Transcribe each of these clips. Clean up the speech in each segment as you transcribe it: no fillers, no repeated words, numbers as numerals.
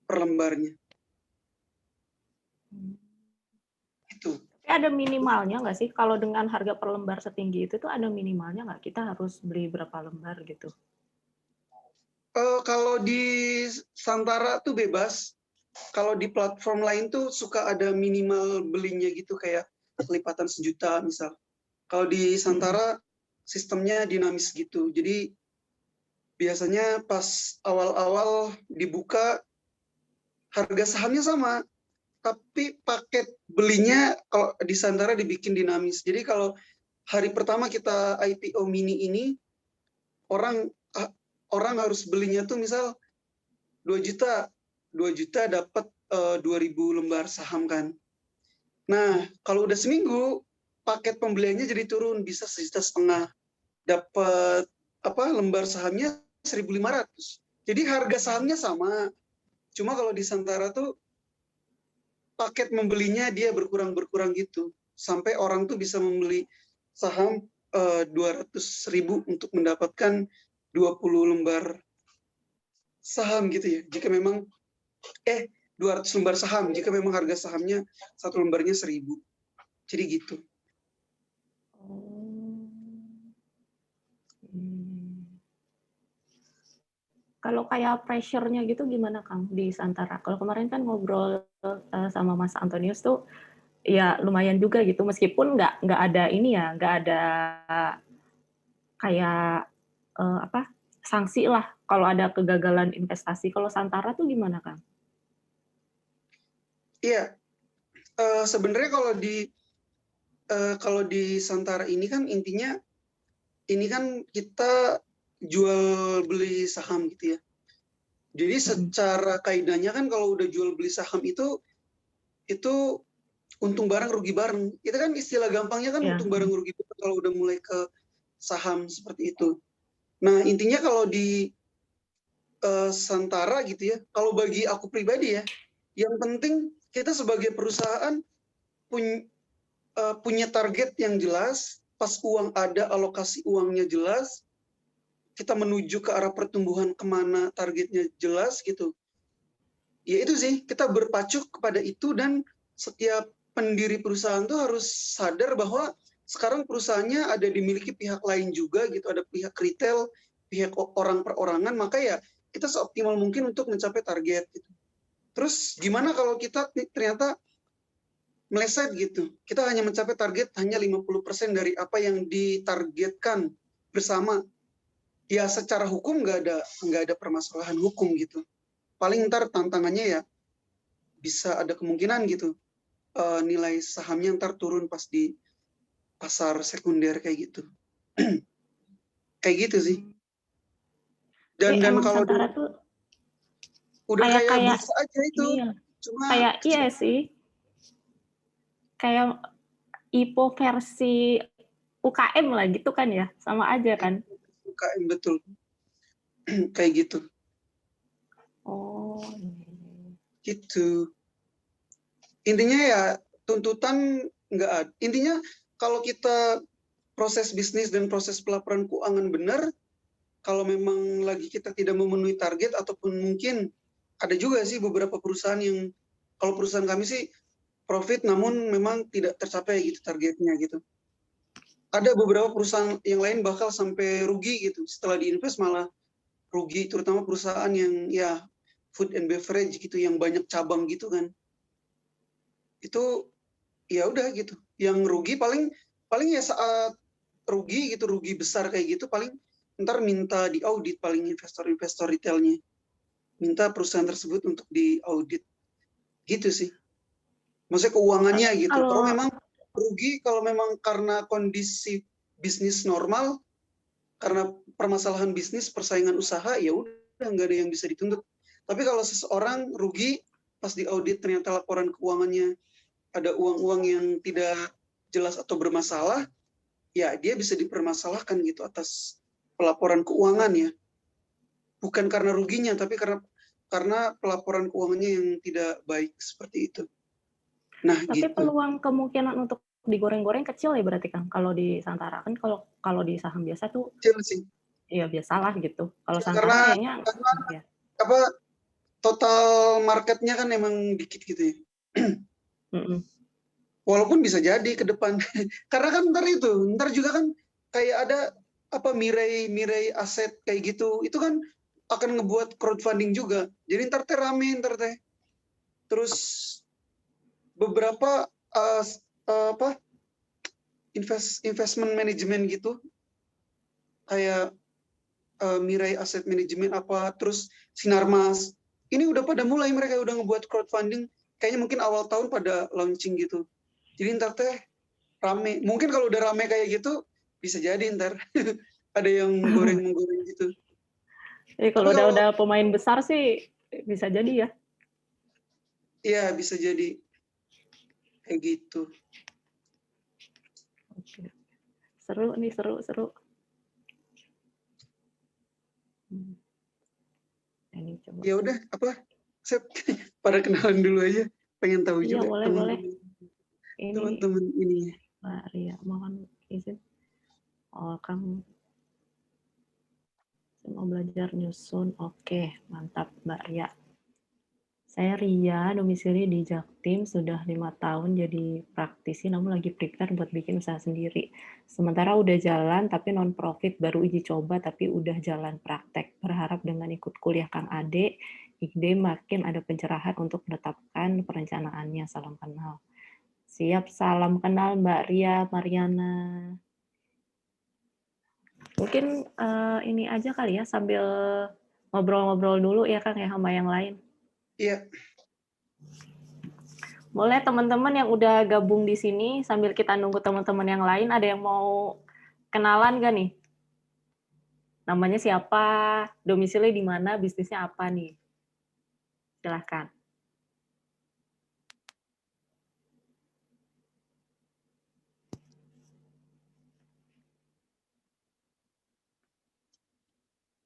per lembarnya. Itu. Tapi ada minimalnya nggak sih? Kalau dengan harga per lembar setinggi itu tuh ada minimalnya nggak? Kita harus beli berapa lembar gitu? Kalau di Santara tuh bebas. Kalau di platform lain tuh suka ada minimal belinya gitu, kayak lipatan 1 juta misal. Kalau di Santara sistemnya dinamis gitu. Jadi biasanya pas awal-awal dibuka harga sahamnya sama, tapi paket belinya kalau di Santara dibikin dinamis. Jadi kalau hari pertama kita IPO mini ini, orang harus belinya tuh misal 2 juta. 2 juta dapat 2.000 lembar saham kan. Nah, kalau udah seminggu, paket pembeliannya jadi turun, bisa 1,5 juta. Dapat lembar sahamnya 1.500. Jadi harga sahamnya sama. Cuma kalau di Santara tuh paket membelinya dia berkurang gitu. Sampai orang tuh bisa membeli saham 200.000 untuk mendapatkan 20 lembar saham gitu ya. Jika memang 200 lembar saham, jika memang harga sahamnya 1 lembarnya 1.000. Jadi gitu. Kalau kayak pressure-nya gitu gimana Kang di Santara? Kalau kemarin kan ngobrol sama Mas Antonius tuh ya lumayan juga gitu, meskipun nggak ada ini ya, nggak ada kayak sanksi lah kalau ada kegagalan investasi. Kalau Santara tuh gimana Kang? Iya, sebenarnya kalau di Santara ini kan intinya ini kan kita jual beli saham gitu ya. Jadi secara kaidahnya kan kalau udah jual beli saham itu untung bareng rugi bareng. Itu kan istilah gampangnya kan untung bareng rugi bareng kalau udah mulai ke saham seperti itu. Nah, intinya kalau di Santara gitu ya, kalau bagi aku pribadi ya, yang penting kita sebagai perusahaan punya target yang jelas, pas uang ada, alokasi uangnya jelas, kita menuju ke arah pertumbuhan kemana targetnya jelas gitu. Ya itu sih, kita berpacu kepada itu, dan setiap pendiri perusahaan tuh harus sadar bahwa sekarang perusahaannya ada dimiliki pihak lain juga gitu, ada pihak retail, pihak orang perorangan, maka ya kita seoptimal mungkin untuk mencapai target gitu. Terus gimana kalau kita ternyata meleset gitu, kita hanya mencapai target hanya 50% dari apa yang ditargetkan bersama, ya secara hukum nggak ada permasalahan hukum gitu. Paling ntar tantangannya ya bisa ada kemungkinan gitu nilai sahamnya ntar turun pas di pasar sekunder kayak gitu. Kayak gitu sih. Dan kalau Santara tuh udah kayak bursa aja itu. Iya. Cuma kayak iya sih. Kayak IPO versi UKM lah gitu kan ya, sama aja kan? UKM betul. Kayak gitu. Oh. Gitu. Intinya ya tuntutan nggak ada. Intinya kalau kita proses bisnis dan proses pelaporan keuangan benar, kalau memang lagi kita tidak memenuhi target, ataupun mungkin ada juga sih beberapa perusahaan yang, kalau perusahaan kami sih profit namun memang tidak tercapai gitu targetnya gitu. Ada beberapa perusahaan yang lain bakal sampai rugi gitu, setelah diinvest malah rugi, terutama perusahaan yang ya food and beverage gitu, yang banyak cabang gitu kan. Itu ya udah gitu. Yang rugi paling ya saat rugi gitu, rugi besar kayak gitu, paling ntar minta diaudit, paling investor retailnya minta perusahaan tersebut untuk diaudit gitu sih. Maksudnya keuangannya gitu. Kalau memang rugi, kalau memang karena kondisi bisnis normal, karena permasalahan bisnis, persaingan usaha, ya udah nggak ada yang bisa dituntut. Tapi kalau seseorang rugi pas diaudit ternyata laporan keuangannya ada uang-uang yang tidak jelas atau bermasalah, ya dia bisa dipermasalahkan gitu atas pelaporan keuangan ya. Bukan karena ruginya, tapi karena pelaporan keuangannya yang tidak baik seperti itu. Nah, tapi gitu. peluang kemungkinan untuk digoreng-goreng kecil ya berarti Kang. Kalau di Santara kan kalau di saham biasa tuh Kecil sih. ya biasalah gitu. Kalau Ya, Santara kayaknya ya. total marketnya kan emang dikit gitu ya. Walaupun bisa jadi ke depan. Karena kan ntar juga kan kayak ada apa Mirai aset kayak gitu. Itu kan akan ngebuat crowdfunding juga. Jadi ntar teh rame ntar teh. Terus beberapa apa investment management gitu kayak Mirai Asset Management apa terus Sinarmas. Ini udah pada mulai mereka udah ngebuat crowdfunding. Kayaknya mungkin awal tahun pada launching gitu. Jadi ntar teh rame. Mungkin kalau udah rame kayak gitu bisa jadi ntar ada yang menggoreng gitu. Jadi kalau udah pemain besar sih bisa jadi ya. Iya bisa jadi kayak gitu. Oke. Seru nih, seru. Ini coba. Ya udah apa? Saya pada kenalan dulu aja. Pengen tahu iya, juga boleh. Teman-teman ini. Mbak Ria, mohon izin. Oh, kamu mau belajar nyusun. Oke, mantap Mbak Ria. Saya Ria, domisili di Jaktim, sudah 5 tahun jadi praktisi, namun lagi prepare buat bikin usaha sendiri. Sementara udah jalan, tapi non-profit, baru uji coba, tapi udah jalan praktek. Berharap dengan ikut kuliah Kang Ade, ide makin ada pencerahan untuk menetapkan perencanaannya. Salam kenal. Siap, salam kenal Mbak Ria Mariana. Mungkin ini aja kali ya, sambil ngobrol-ngobrol dulu ya Kang ya sama yang lain. Iya. Boleh teman-teman yang udah gabung di sini sambil kita nunggu teman-teman yang lain, ada yang mau kenalan gak nih? Namanya siapa, domisili di mana, bisnisnya apa nih? Silahkan.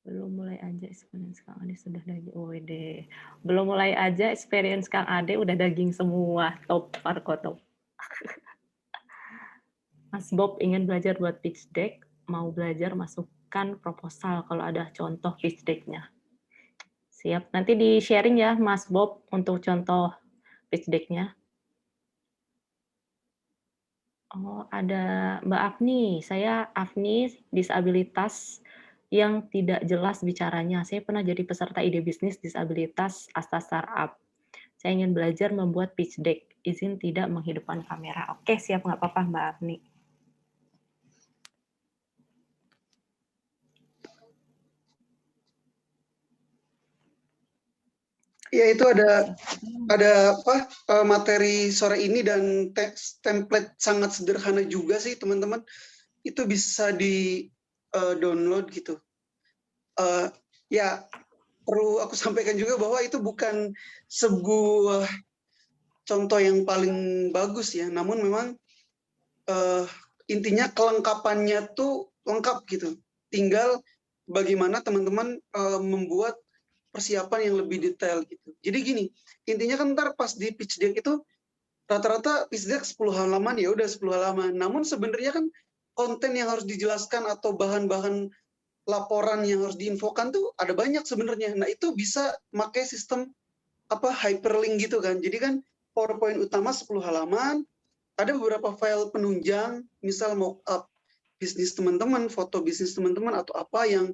Belum mulai aja experience Kang Ade sudah daging. Belum mulai aja experience Kang Ade udah daging semua. Top Parkoto. Mas Bob ingin belajar buat pitch deck, mau belajar masukkan proposal kalau ada contoh pitch deck-nya. Siap, nanti di sharing ya Mas Bob untuk contoh pitch deck-nya. Oh, ada Mbak Afni. Saya Afni, disabilitas yang tidak jelas bicaranya. Saya pernah jadi peserta ide bisnis disabilitas Asta Startup. Saya ingin belajar membuat pitch deck. Izin tidak menghidupkan kamera. Oke, siap, nggak apa-apa Mbak Afni. Ya itu ada apa materi sore ini dan template sangat sederhana juga sih teman-teman. Itu bisa di download gitu. Ya perlu aku sampaikan juga bahwa itu bukan sebuah contoh yang paling bagus ya. Namun memang intinya kelengkapannya tuh lengkap gitu. Tinggal bagaimana teman-teman membuat persiapan yang lebih detail gitu. Jadi gini, intinya kan ntar pas di pitch deck itu rata-rata pitch deck 10 halaman ya udah 10 halaman. Namun sebenarnya kan konten yang harus dijelaskan atau bahan-bahan laporan yang harus diinfokan tuh ada banyak sebenarnya. Nah, itu bisa pakai sistem apa hyperlink gitu kan. Jadi kan PowerPoint utama 10 halaman, ada beberapa file penunjang, misal mockup bisnis teman-teman, foto bisnis teman-teman atau apa yang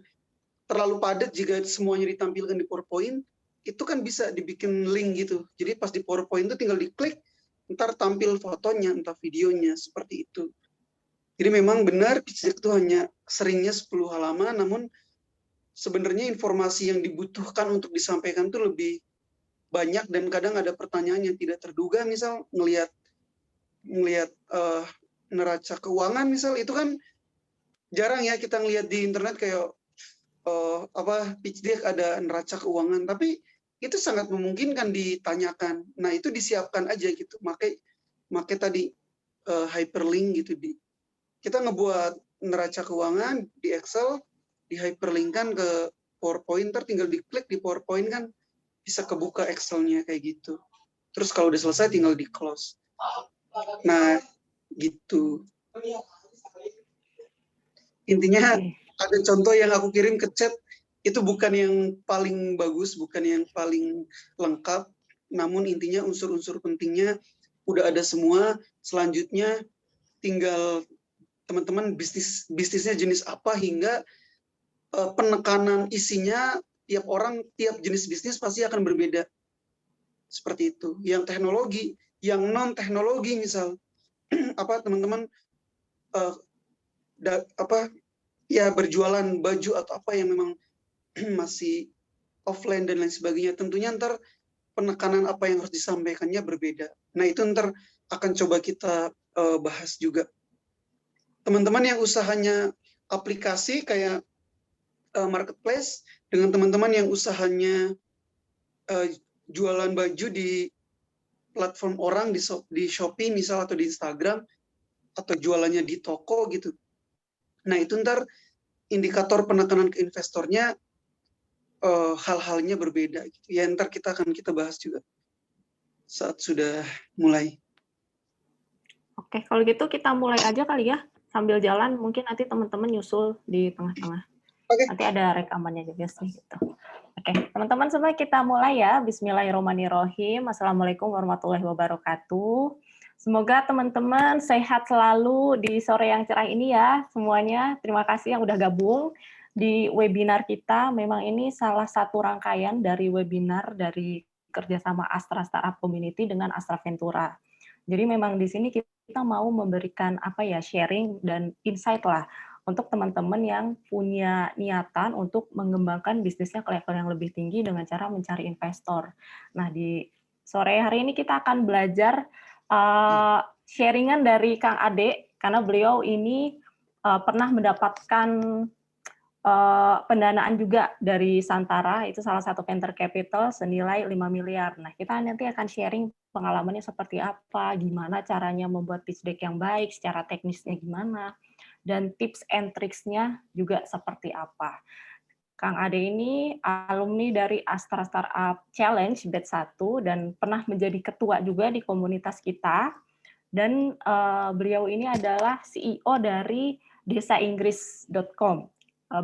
terlalu padat jika semuanya ditampilkan di PowerPoint, itu kan bisa dibikin link gitu. Jadi pas di PowerPoint itu tinggal diklik, ntar tampil fotonya, entah videonya, seperti itu. Jadi memang benar pitch deck itu hanya seringnya 10 halaman, namun sebenarnya informasi yang dibutuhkan untuk disampaikan itu lebih banyak dan kadang ada pertanyaan yang tidak terduga, misal ngelihat neraca keuangan misal, itu kan jarang ya kita ngelihat di internet kayak pitch deck ada neraca keuangan, tapi itu sangat memungkinkan ditanyakan. Nah, itu disiapkan aja gitu. Makai tadi hyperlink gitu kita ngebuat neraca keuangan di Excel, di hyperlinkkan ke PowerPoint, tinggal diklik di PowerPoint kan bisa kebuka Excel-nya kayak gitu. Terus kalau udah selesai tinggal di close. Nah, gitu. Intinya ada contoh yang aku kirim ke chat, Itu bukan yang paling bagus, bukan yang paling lengkap, namun intinya unsur-unsur pentingnya udah ada semua. Selanjutnya tinggal teman-teman bisnisnya jenis apa, hingga penekanan isinya tiap orang, tiap jenis bisnis pasti akan berbeda. Seperti itu. Yang teknologi, yang non teknologi misal teman-teman berjualan baju atau apa yang memang masih offline dan lain sebagainya, tentunya ntar penekanan apa yang harus disampaikannya berbeda. Nah, itu ntar akan coba kita bahas juga. Teman-teman yang usahanya aplikasi kayak marketplace, dengan teman-teman yang usahanya jualan baju di platform orang, di Shopee misal, atau di Instagram, atau jualannya di toko gitu. Nah, itu ntar indikator penekanan ke investornya hal-halnya berbeda gitu. Ya, ntar kita bahas juga saat sudah mulai. Oke, kalau gitu kita mulai aja kali ya. Sambil jalan mungkin nanti teman-teman nyusul di tengah-tengah. Oke. Nanti ada rekamannya juga sih gitu. Oke, teman-teman semua kita mulai ya. Bismillahirrahmanirrahim. Assalamualaikum warahmatullahi wabarakatuh. Semoga teman-teman sehat selalu di sore yang cerah ini ya semuanya. Terima kasih yang udah gabung di webinar kita. Memang ini salah satu rangkaian dari webinar dari kerjasama Astra Startup Community dengan Astra Ventura. Jadi memang di sini kita mau memberikan sharing dan insight lah untuk teman-teman yang punya niatan untuk mengembangkan bisnisnya ke level yang lebih tinggi dengan cara mencari investor. Nah, di sore hari ini kita akan belajar sharingan dari Kang Ade, karena beliau ini pernah mendapatkan pendanaan juga dari Santara, itu salah satu venture capital senilai 5 miliar. Nah, kita nanti akan sharing pengalamannya seperti apa, gimana caranya membuat pitch deck yang baik, secara teknisnya gimana, dan tips and tricks-nya juga seperti apa. Kang Ade ini alumni dari Astra Startup Challenge Batch 1 dan pernah menjadi ketua juga di komunitas kita. Dan beliau ini adalah CEO dari desainggris.com.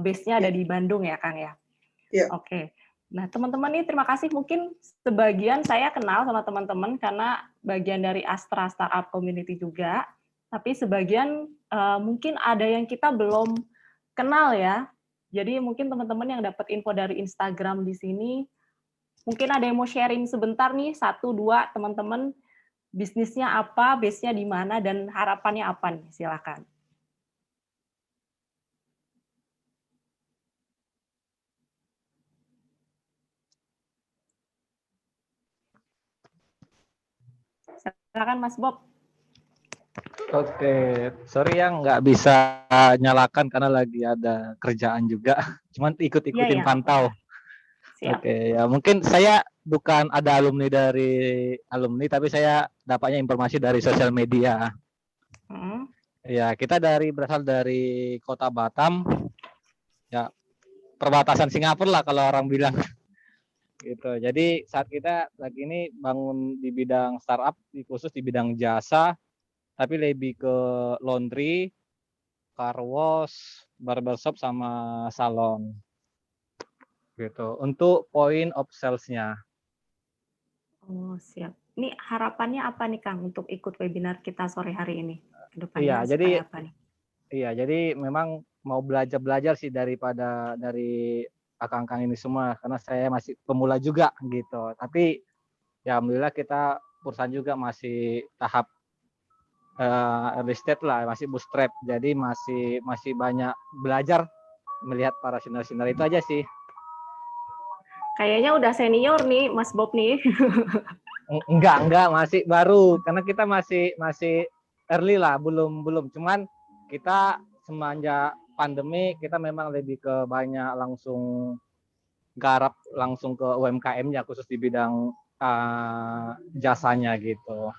Base-nya ada di Bandung ya, Kang ya? Iya. Oke. Nah, teman-teman ini terima kasih. Mungkin sebagian saya kenal sama teman-teman karena bagian dari Astra Startup Community juga. Tapi sebagian mungkin ada yang kita belum kenal ya. Jadi mungkin teman-teman yang dapat info dari Instagram di sini, mungkin ada yang mau sharing sebentar nih, 1-2 teman-teman, bisnisnya apa, base-nya di mana, dan harapannya apa nih, silakan. Silakan Mas Bob. Oke, sorry yang nggak bisa nyalakan karena lagi ada kerjaan juga. Cuman ikut-ikutin pantau. Siap. Oke, ya mungkin saya bukan ada alumni dari alumni, tapi saya dapatnya informasi dari sosial media. Ya, kita berasal dari kota Batam. Ya, perbatasan Singapura lah kalau orang bilang. Gitu. Jadi saat kita lagi ini bangun di bidang startup, khusus di bidang jasa, tapi lebih ke laundry, car wash, barbershop sama salon. Gitu. Untuk point of sales-nya. Oh, siap. Ini harapannya apa nih Kang untuk ikut webinar kita sore hari ini? Iya, jadi apa nih? Iya, jadi memang mau belajar sih dari akang-akang ini semua, karena saya masih pemula juga gitu. Tapi ya alhamdulillah kita perusahaan juga masih tahap early stage lah, masih bootstrap. Jadi masih banyak belajar melihat para senior-senior itu aja sih. Kayaknya udah senior nih Mas Bob nih. Enggak, masih baru karena kita masih early lah, belum. Cuman kita semenjak pandemi kita memang lebih ke banyak langsung garap langsung ke UMKM-nya, khusus di bidang jasanya gitu.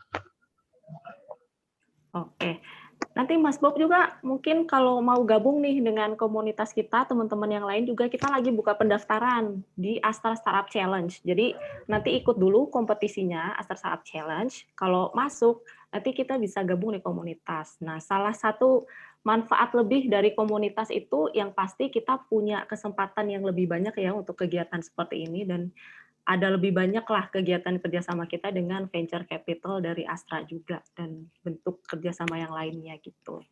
Oke. Nanti Mas Bob juga mungkin kalau mau gabung nih dengan komunitas kita, teman-teman yang lain juga, kita lagi buka pendaftaran di Astra Startup Challenge. Jadi nanti ikut dulu kompetisinya Astra Startup Challenge. Kalau masuk, nanti kita bisa gabung di komunitas. Nah, salah satu manfaat lebih dari komunitas itu yang pasti kita punya kesempatan yang lebih banyak ya untuk kegiatan seperti ini, dan ada lebih banyak lah kegiatan kerjasama kita dengan venture capital dari Astra juga dan bentuk kerjasama yang lainnya gitu.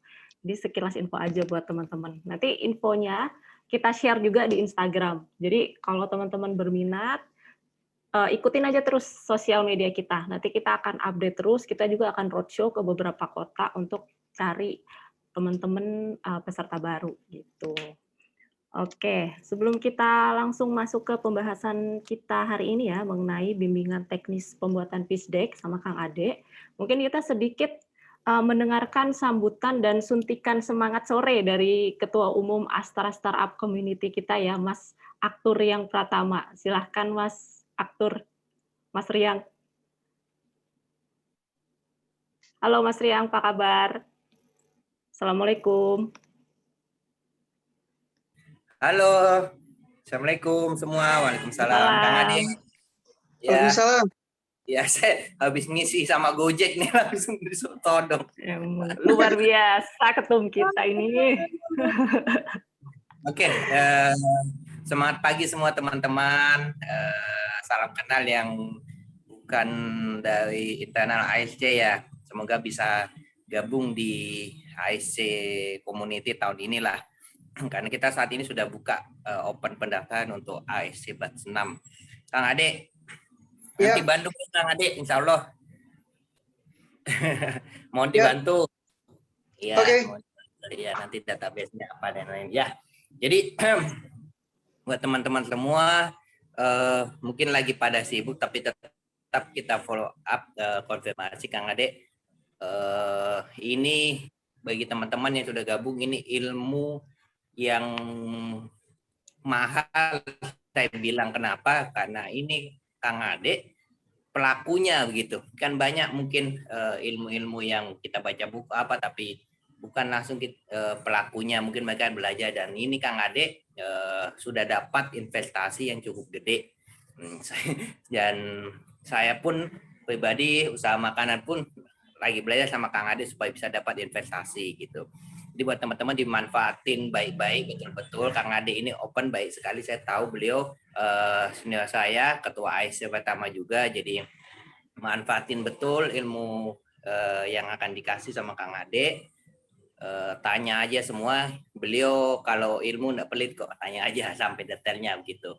Jadi sekilas info aja buat teman-teman. Nanti infonya kita share juga di Instagram. Jadi kalau teman-teman berminat, ikutin aja terus sosial media kita. Nanti kita akan update terus. Kita juga akan roadshow ke beberapa kota untuk cari teman-teman peserta baru gitu. Oke, sebelum kita langsung masuk ke pembahasan kita hari ini ya mengenai bimbingan teknis pembuatan pitch deck sama Kang Ade, mungkin kita sedikit mendengarkan sambutan dan suntikan semangat sore dari Ketua Umum Astra Startup Community kita ya, Mas Aktur Riang Pratama. Silahkan Mas Aktur, Mas Riang. Halo Mas Riang, apa kabar? Assalamualaikum. Halo, Assalamualaikum semua. Waalaikumsalam. Kang Ade. Ya, Waalaikumsalam. ya saya habis ngisi sama Gojek nih langsung disotodong. Luar biasa ketum kita ini. Oke, semangat pagi semua teman-teman. Salam kenal yang bukan dari internal ASC ya. Semoga bisa gabung di ASC Community tahun inilah. Karena kita saat ini sudah buka open pendaftaran untuk ASC Batch 6. Kang Ade, nanti Bandung Kang Ade, insya Allah. Mohon dibantu. Ya, ya nanti database-nya apa dan lain ya. Jadi buat teman-teman semua mungkin lagi pada sibuk tapi tetap kita follow up konfirmasi Kang Ade. Ini bagi teman-teman yang sudah gabung ini ilmu yang mahal, saya bilang kenapa? Karena ini Kang Ade pelakunya begitu. Kan banyak mungkin ilmu-ilmu yang kita baca buku apa tapi bukan langsung pelakunya, mungkin mereka belajar, dan ini Kang Ade sudah dapat investasi yang cukup gede. Dan saya pun pribadi usaha makanan pun lagi belajar sama Kang Ade supaya bisa dapat investasi gitu. Jadi buat teman-teman dimanfaatin baik-baik, betul-betul. Kang Ade ini open baik sekali. Saya tahu beliau senior saya, ketua ASC pertama juga. Jadi manfaatin betul ilmu yang akan dikasih sama Kang Ade. Tanya aja semua. Beliau kalau ilmu nggak pelit kok. Tanya aja sampai detailnya begitu.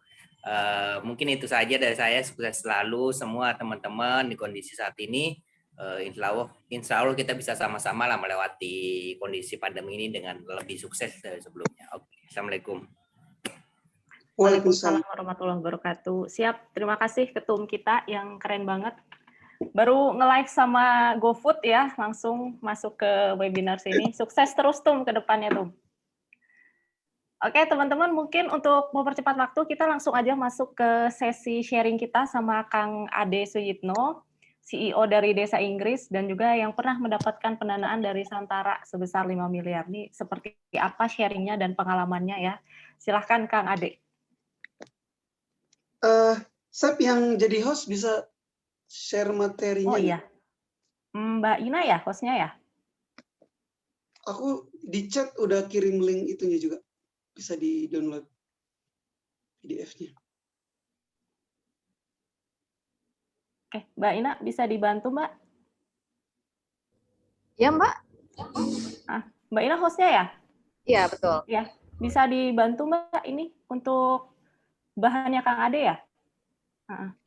Mungkin itu saja dari saya. Sukses selalu semua teman-teman di kondisi saat ini. Insya Allah kita bisa sama-sama lah melewati kondisi pandemi ini dengan lebih sukses dari sebelumnya. Oke. Assalamualaikum. Waalaikumsalam warahmatullahi wabarakatuh. Siap, terima kasih ketum kita yang keren banget. Baru nge-live sama GoFood ya, langsung masuk ke webinar sini. Sukses terus Tum ke depannya Tum. Oke teman-teman, mungkin untuk mempercepat waktu kita langsung aja masuk ke sesi sharing kita sama Kang Ade Suyitno, CEO dari Desa Inggris, dan juga yang pernah mendapatkan pendanaan dari Santara sebesar 5 miliar. Ini seperti apa sharingnya dan pengalamannya ya. Silahkan Kang Ade. Sep yang jadi host bisa share materinya. Oh iya. Mbak Ina ya hostnya ya? Aku di chat udah kirim link itunya juga. Bisa di-download PDF-nya. Oke, Mbak Ina bisa dibantu, Mbak? Ya, Mbak. Mbak Ina hostnya ya? Iya, betul. Ya, bisa dibantu, Mbak, ini untuk bahannya Kang Ade ya?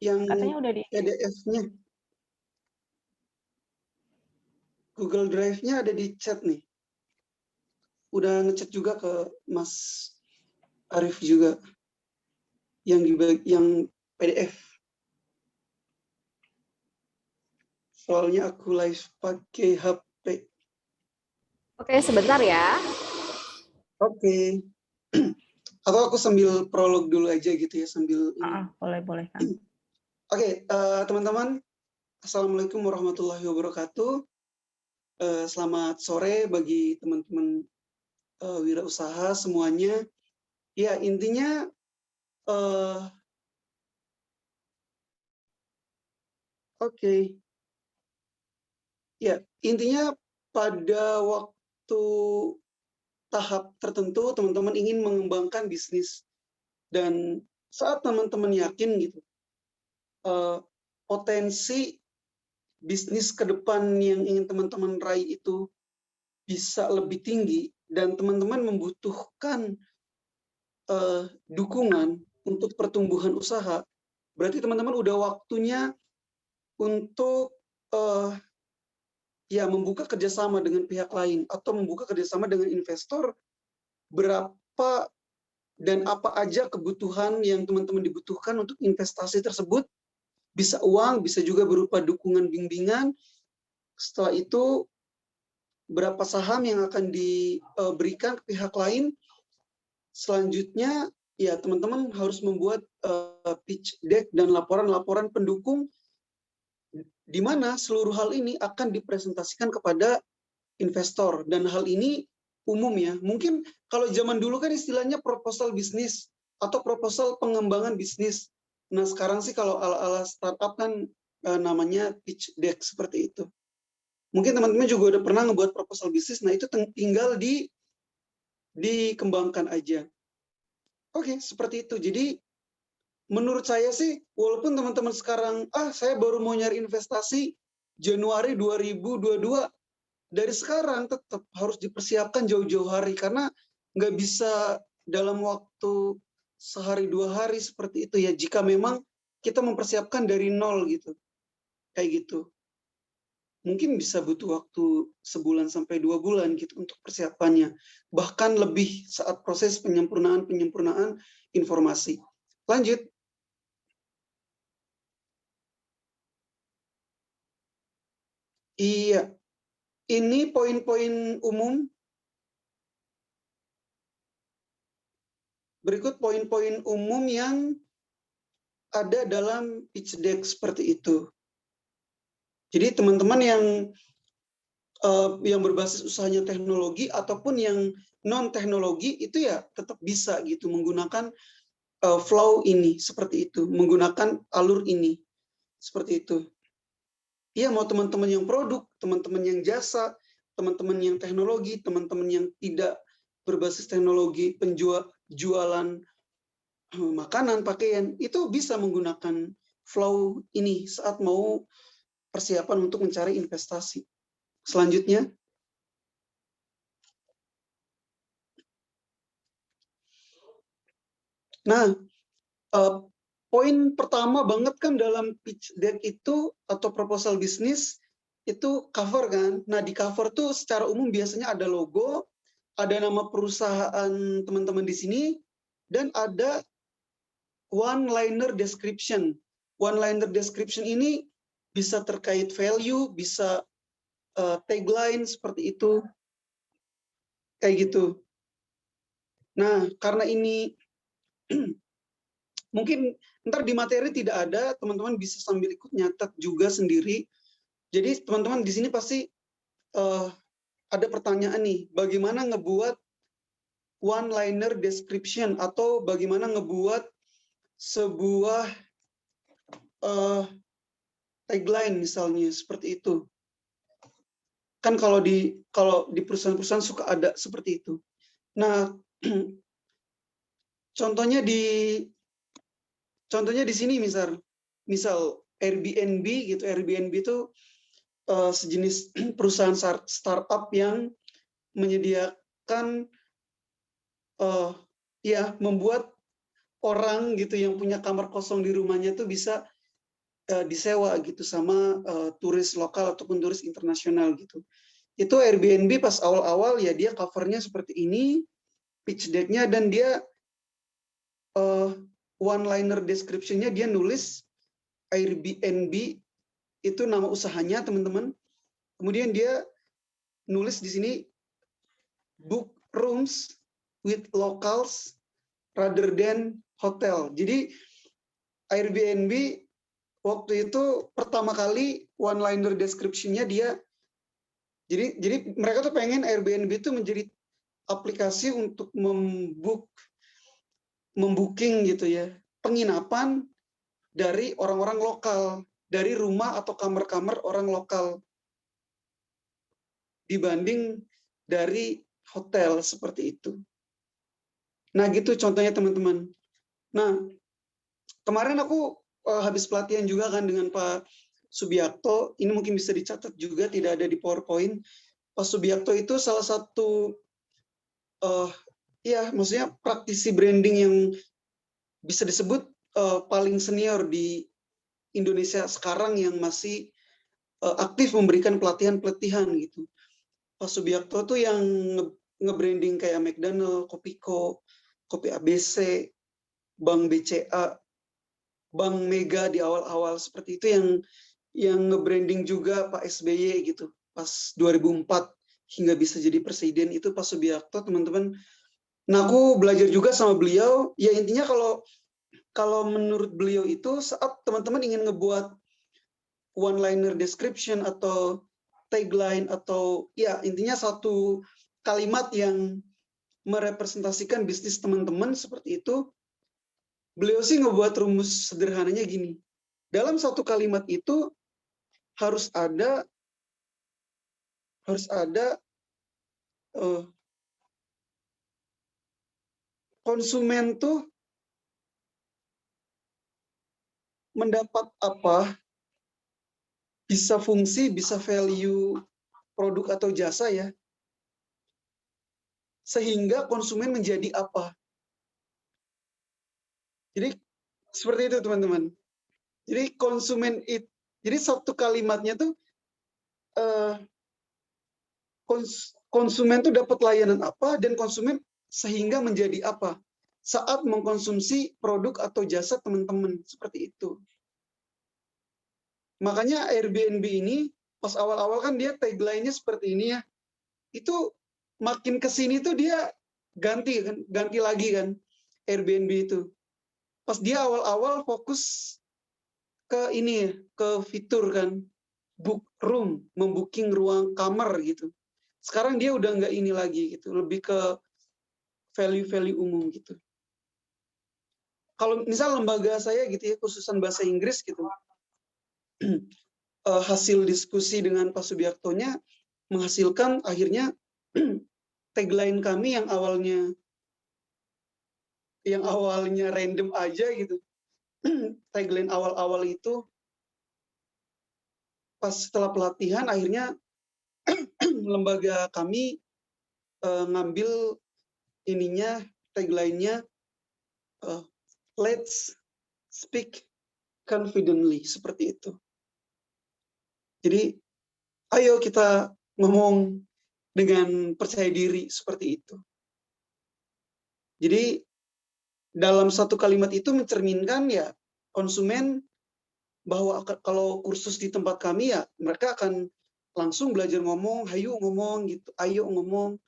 Yang katanya udah di PDF-nya. Google Drive-nya ada di chat nih. Udah ngechat juga ke Mas Arif juga. Yang PDF. Soalnya aku live pakai HP. Oke, sebentar ya. Oke. Atau aku sambil prolog dulu aja gitu ya, sambil boleh kan. Oke, teman-teman, Assalamualaikum warahmatullahi wabarakatuh. Selamat sore bagi teman-teman wirausaha semuanya. Ya, intinya ya, intinya pada waktu tahap tertentu teman-teman ingin mengembangkan bisnis, dan saat teman-teman yakin gitu potensi bisnis ke depan yang ingin teman-teman raih itu bisa lebih tinggi dan teman-teman membutuhkan dukungan untuk pertumbuhan usaha, berarti teman-teman udah waktunya untuk ya membuka kerjasama dengan pihak lain atau membuka kerjasama dengan investor. Berapa dan apa aja kebutuhan yang teman-teman dibutuhkan untuk investasi tersebut, bisa uang, bisa juga berupa dukungan bimbingan. Setelah itu berapa saham yang akan diberikan ke pihak lain. Selanjutnya ya teman-teman harus membuat pitch deck dan laporan-laporan pendukung di mana seluruh hal ini akan dipresentasikan kepada investor, dan hal ini umum ya. Mungkin kalau zaman dulu kan istilahnya proposal bisnis atau proposal pengembangan bisnis. Nah sekarang sih kalau ala-ala startup kan namanya pitch deck seperti itu. Mungkin teman-teman juga udah pernah ngebuat proposal bisnis, nah itu tinggal dikembangkan aja. Oke, seperti itu. Jadi menurut saya sih, walaupun teman-teman sekarang, saya baru mau nyari investasi Januari 2022, dari sekarang tetap harus dipersiapkan jauh-jauh hari, karena nggak bisa dalam waktu sehari 2 hari seperti itu ya, jika memang kita mempersiapkan dari nol gitu. Kayak gitu. Mungkin bisa butuh waktu sebulan sampai 2 bulan gitu untuk persiapannya. Bahkan lebih saat proses penyempurnaan informasi. Lanjut. Iya, ini poin-poin umum. Berikut poin-poin umum yang ada dalam pitch deck seperti itu. Jadi teman-teman yang berbasis usahanya teknologi ataupun yang non teknologi itu ya tetap bisa gitu menggunakan flow ini seperti itu, menggunakan alur ini seperti itu. Iya, mau teman-teman yang produk, teman-teman yang jasa, teman-teman yang teknologi, teman-teman yang tidak berbasis teknologi, jualan makanan, pakaian, itu bisa menggunakan flow ini saat mau persiapan untuk mencari investasi. Selanjutnya. Nah, poin pertama banget kan dalam pitch deck itu atau proposal bisnis itu cover kan. Nah di cover tuh secara umum biasanya ada logo, ada nama perusahaan teman-teman di sini, dan ada one-liner description. One-liner description ini bisa terkait value, bisa tagline seperti itu, kayak gitu. Nah karena ini mungkin ntar di materi tidak ada, teman-teman bisa sambil ikut nyatet juga sendiri. Jadi teman-teman di sini pasti ada pertanyaan nih, bagaimana ngebuat one-liner description atau bagaimana ngebuat sebuah tagline misalnya seperti itu. Kan kalau di perusahaan-perusahaan suka ada seperti itu. Nah, contohnya di sini misal Airbnb gitu. Airbnb itu sejenis perusahaan startup yang menyediakan membuat orang gitu yang punya kamar kosong di rumahnya tuh bisa disewa gitu sama turis lokal ataupun turis internasional gitu. Itu Airbnb pas awal-awal ya dia covernya seperti ini, pitch deck-nya, dan dia one-liner description-nya dia nulis Airbnb itu nama usahanya teman-teman. Kemudian dia nulis di sini book rooms with locals rather than hotel. Jadi Airbnb waktu itu pertama kali one-liner description-nya dia jadi mereka tuh pengen Airbnb itu menjadi aplikasi untuk membooking gitu ya, penginapan dari orang-orang lokal, dari rumah atau kamar-kamar orang lokal dibanding dari hotel seperti itu. Nah, gitu contohnya teman-teman. Nah, kemarin aku habis pelatihan juga kan dengan Pak Subiakto. Ini mungkin bisa dicatat juga, tidak ada di PowerPoint. Pak Subiakto itu salah satu ya maksudnya praktisi branding yang bisa disebut paling senior di Indonesia sekarang yang masih aktif memberikan pelatihan-pelatihan gitu. Pak Subiakto tuh yang nge-branding kayak McDonald, Kopiko, Kopi ABC, Bank BCA, Bank Mega di awal-awal seperti itu yang nge-branding juga Pak SBY gitu. Pas 2004 hingga bisa jadi presiden itu Pak Subiakto, teman-teman. Nah, aku belajar juga sama beliau. Ya intinya kalau menurut beliau itu saat teman-teman ingin ngebuat one-liner description atau tagline atau ya intinya satu kalimat yang merepresentasikan bisnis teman-teman seperti itu, beliau sih ngebuat rumus sederhananya gini. Dalam satu kalimat itu harus ada konsumen tuh mendapat apa, bisa fungsi, bisa value produk atau jasa ya, sehingga konsumen menjadi apa. Jadi seperti itu teman-teman. Jadi jadi satu kalimatnya tuh konsumen tuh dapat layanan apa dan konsumen sehingga menjadi apa saat mengkonsumsi produk atau jasa teman-teman seperti itu. Makanya Airbnb ini pas awal-awal kan dia tagline-nya seperti ini ya. Itu makin ke sini tuh dia ganti lagi kan Airbnb itu. Pas dia awal-awal fokus ke ini ya, ke fitur kan book room, membooking ruang kamar gitu. Sekarang dia udah nggak ini lagi gitu, lebih ke value-value umum gitu. Kalau misal lembaga saya gitu ya, khususan bahasa Inggris gitu, hasil diskusi dengan Pak Subiaktonya menghasilkan akhirnya tagline kami yang awalnya random aja gitu. Tagline awal-awal itu pas setelah pelatihan akhirnya lembaga kami ngambil ininya tagline-nya let's speak confidently seperti itu. Jadi ayo kita ngomong dengan percaya diri seperti itu. Jadi dalam satu kalimat itu mencerminkan ya konsumen bahwa kalau kursus di tempat kami ya mereka akan langsung belajar ngomong, hayu ngomong gitu, ayo ngomong.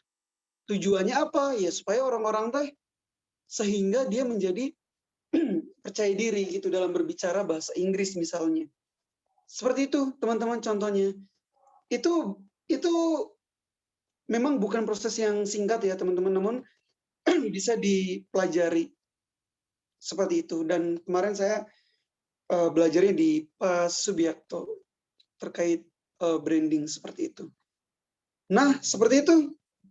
Tujuannya apa? Ya supaya orang-orang teh sehingga dia menjadi percaya diri gitu dalam berbicara bahasa Inggris misalnya. Seperti itu, teman-teman contohnya. Itu memang bukan proses yang singkat ya, teman-teman, namun bisa dipelajari seperti itu. Dan kemarin saya belajarnya di Pak Subiakto terkait branding seperti itu. Nah, seperti itu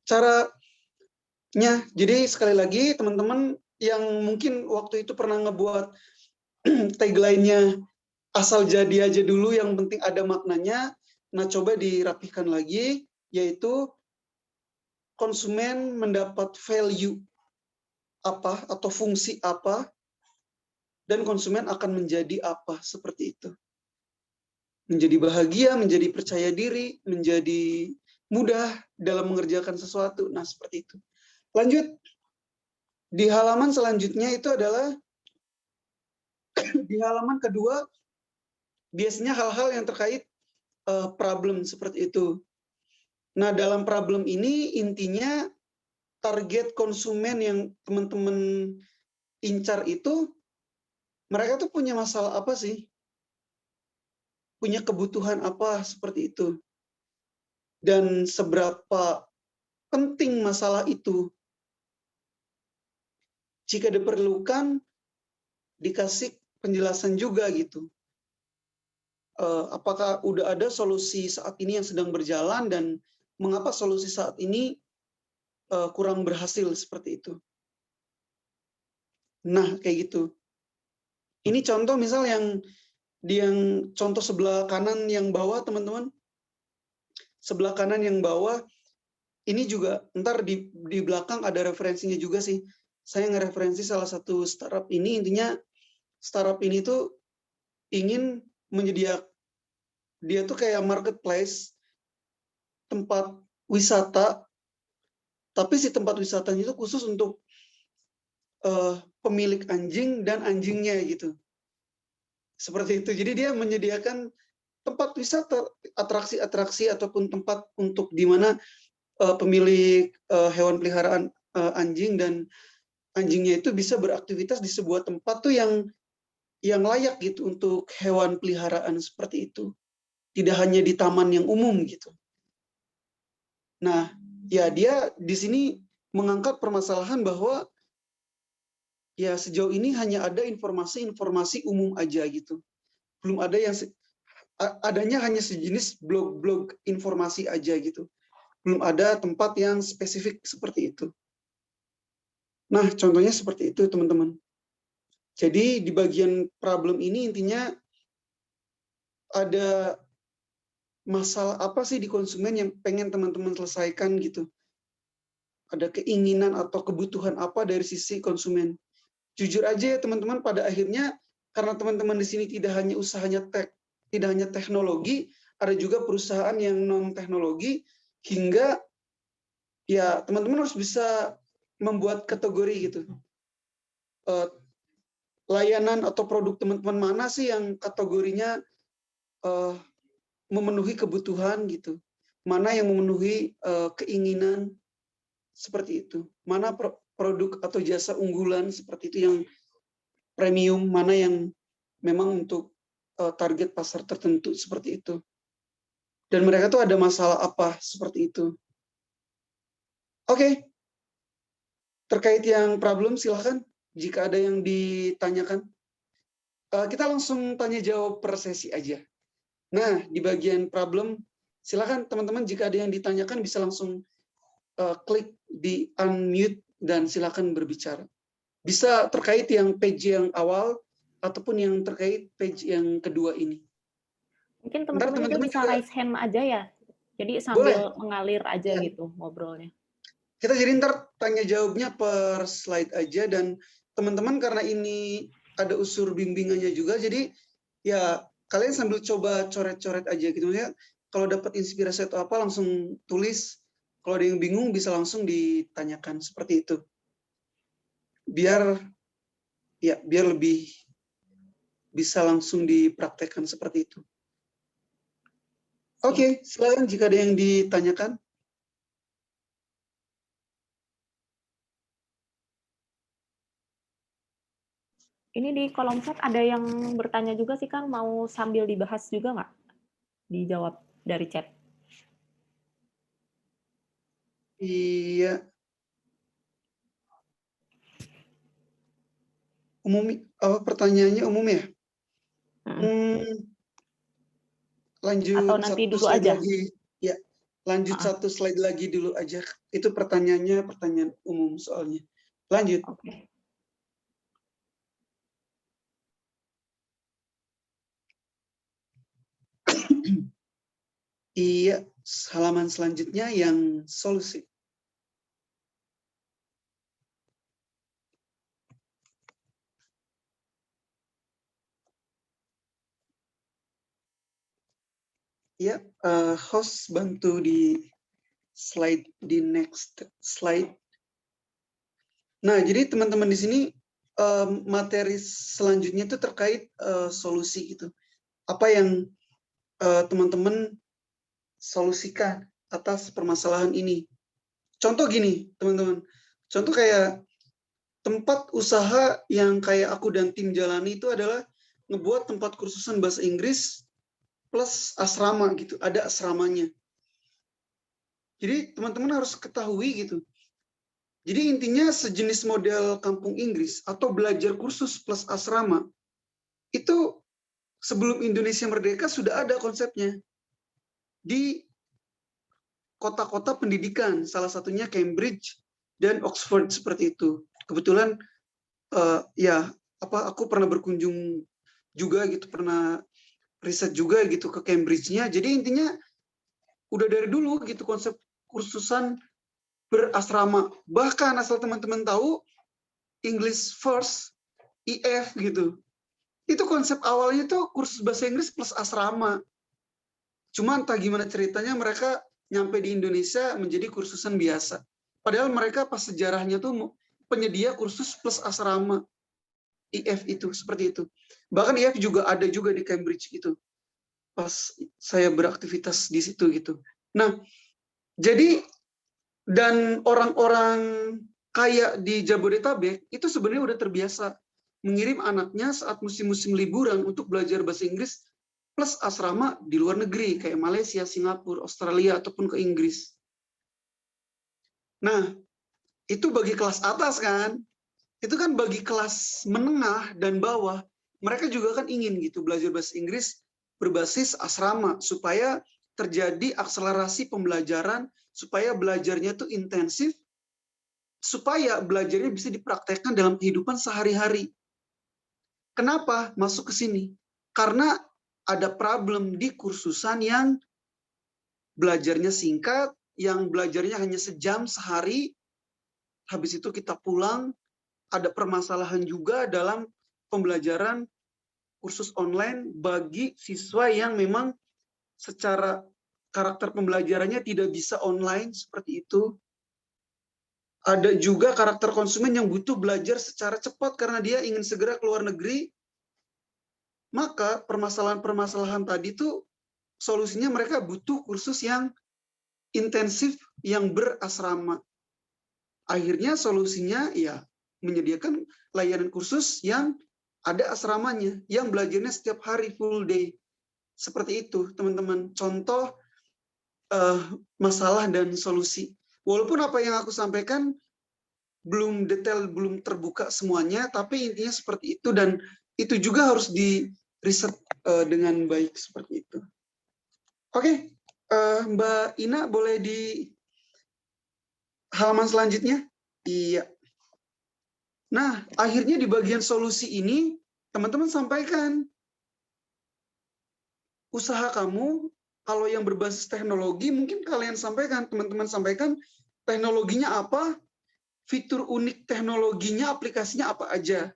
caranya. Jadi sekali lagi teman-teman yang mungkin waktu itu pernah ngebuat tagline-nya asal jadi aja dulu, yang penting ada maknanya. Nah, coba dirapihkan lagi, yaitu konsumen mendapat value apa atau fungsi apa, dan konsumen akan menjadi apa, seperti itu. Menjadi bahagia, menjadi percaya diri, menjadi mudah dalam mengerjakan sesuatu. Nah, seperti itu. Lanjut, di halaman selanjutnya itu adalah di halaman kedua, biasanya hal-hal yang terkait problem seperti itu. Nah, dalam problem ini intinya target konsumen yang teman-teman incar itu, mereka tuh punya masalah apa sih? Punya kebutuhan apa seperti itu? Dan seberapa penting masalah itu? Jika diperlukan, dikasih penjelasan juga gitu. Apakah udah ada solusi saat ini yang sedang berjalan dan mengapa solusi saat ini kurang berhasil seperti itu. Nah, kayak gitu. Ini contoh misal yang contoh sebelah kanan yang bawah, teman-teman. Sebelah kanan yang bawah, ini juga ntar di belakang ada referensinya juga sih. Saya ngereferensi salah satu startup ini, intinya startup ini tuh ingin menyediakan, dia tuh kayak marketplace, tempat wisata, tapi si tempat wisatanya itu khusus untuk pemilik anjing dan anjingnya gitu. Seperti itu. Jadi dia menyediakan tempat wisata, atraksi-atraksi ataupun tempat untuk di mana pemilik hewan peliharaan anjing dan anjingnya itu bisa beraktivitas di sebuah tempat tuh yang layak gitu untuk hewan peliharaan seperti itu. Tidak hanya di taman yang umum gitu. Nah, ya dia di sini mengangkat permasalahan bahwa ya sejauh ini hanya ada informasi-informasi umum aja gitu. Belum ada yang adanya hanya sejenis blog-blog informasi aja gitu. Belum ada tempat yang spesifik seperti itu. Nah, contohnya seperti itu, teman-teman. Jadi di bagian problem ini intinya ada masalah apa sih di konsumen yang pengen teman-teman selesaikan gitu. Ada keinginan atau kebutuhan apa dari sisi konsumen. Jujur aja ya teman-teman, pada akhirnya karena teman-teman di sini tidak hanya usahanya tidak hanya teknologi, ada juga perusahaan yang non teknologi, hingga ya teman-teman harus bisa membuat kategori gitu. Layanan atau produk teman-teman mana sih yang kategorinya memenuhi kebutuhan gitu, mana yang memenuhi keinginan seperti itu, mana produk atau jasa unggulan seperti itu yang premium, mana yang memang untuk target pasar tertentu seperti itu. Dan mereka tuh ada masalah apa seperti itu. Oke. Terkait yang problem silahkan jika ada yang ditanyakan. Kita langsung tanya jawab per sesi aja. Nah, di bagian problem silahkan teman-teman jika ada yang ditanyakan bisa langsung klik di unmute dan silahkan berbicara. Bisa terkait yang page yang awal ataupun yang terkait page yang kedua ini. Mungkin teman-teman juga bisa raise hand aja ya. Jadi sambil mengalir aja gitu ngobrolnya. Kita jadi ntar tanya jawabnya per slide aja, dan teman-teman karena ini ada unsur bimbingannya juga, jadi ya kalian sambil coba coret-coret aja gitu ya. Kalau dapat inspirasi atau apa langsung tulis. Kalau ada yang bingung bisa langsung ditanyakan seperti itu. Biar lebih bisa langsung dipraktekkan seperti itu. Oke, silakan jika ada yang ditanyakan. Ini di kolom chat ada yang bertanya juga sih Kang, mau sambil dibahas juga nggak? Dijawab dari chat. Iya. Pertanyaannya umum ya? Lanjut atau nanti satu dulu slide aja lagi. Ya, lanjut satu slide lagi dulu aja. Itu pertanyaannya pertanyaan umum soalnya. Lanjut. Oke. Iya, halaman selanjutnya yang solusi. Ya, host bantu di next slide. Nah, jadi teman-teman di sini materi selanjutnya itu terkait solusi gitu. Apa yang teman-teman solusikan atas permasalahan ini. Contoh gini, teman-teman. Contoh kayak tempat usaha yang kayak aku dan tim jalani itu adalah ngebuat tempat kursusan bahasa Inggris plus asrama gitu, ada asramanya. Jadi teman-teman harus ketahui gitu. Jadi intinya sejenis model kampung Inggris atau belajar kursus plus asrama itu sebelum Indonesia merdeka sudah ada konsepnya di kota-kota pendidikan, salah satunya Cambridge dan Oxford seperti itu. Kebetulan aku pernah berkunjung juga gitu, pernah riset juga gitu ke Cambridge-nya. Jadi intinya udah dari dulu gitu konsep kursusan berasrama. Bahkan asal teman-teman tahu, English First, EF gitu. Itu konsep awalnya tuh kursus bahasa Inggris plus asrama. Cuma entah gimana ceritanya mereka nyampe di Indonesia menjadi kursusan biasa. Padahal mereka pas sejarahnya tuh penyedia kursus plus asrama. IF itu, seperti itu. Bahkan IF juga ada juga di Cambridge gitu. Pas saya beraktivitas di situ gitu. Nah, jadi dan orang-orang kaya di Jabodetabek itu sebenarnya udah terbiasa mengirim anaknya saat musim-musim liburan untuk belajar bahasa Inggris plus asrama di luar negeri kayak Malaysia, Singapura, Australia ataupun ke Inggris. Nah, itu bagi kelas atas kan. Itu kan bagi kelas menengah dan bawah, mereka juga kan ingin gitu belajar bahasa Inggris berbasis asrama supaya terjadi akselerasi pembelajaran, supaya belajarnya itu intensif, supaya belajarnya bisa dipraktekkan dalam kehidupan sehari-hari. Kenapa masuk ke sini? Karena ada problem di kursusan yang belajarnya singkat, yang belajarnya hanya sejam sehari, habis itu kita pulang. Ada permasalahan juga dalam pembelajaran kursus online bagi siswa yang memang secara karakter pembelajarannya tidak bisa online seperti itu. Ada juga karakter konsumen yang butuh belajar secara cepat karena dia ingin segera keluar negeri. Maka permasalahan-permasalahan tadi itu solusinya mereka butuh kursus yang intensif, yang berasrama. Akhirnya solusinya ya menyediakan layanan kursus yang ada asramanya, yang belajarnya setiap hari full day. Seperti itu, teman-teman. Contoh masalah dan solusi. Walaupun apa yang aku sampaikan belum detail, belum terbuka semuanya, tapi intinya seperti itu dan itu juga harus di riset dengan baik seperti itu. Oke, Mbak Ina boleh di halaman selanjutnya? Iya. Nah, akhirnya di bagian solusi ini, teman-teman sampaikan. Usaha kamu, kalau yang berbasis teknologi, mungkin kalian sampaikan, teman-teman sampaikan, teknologinya apa, fitur unik teknologinya, aplikasinya apa aja.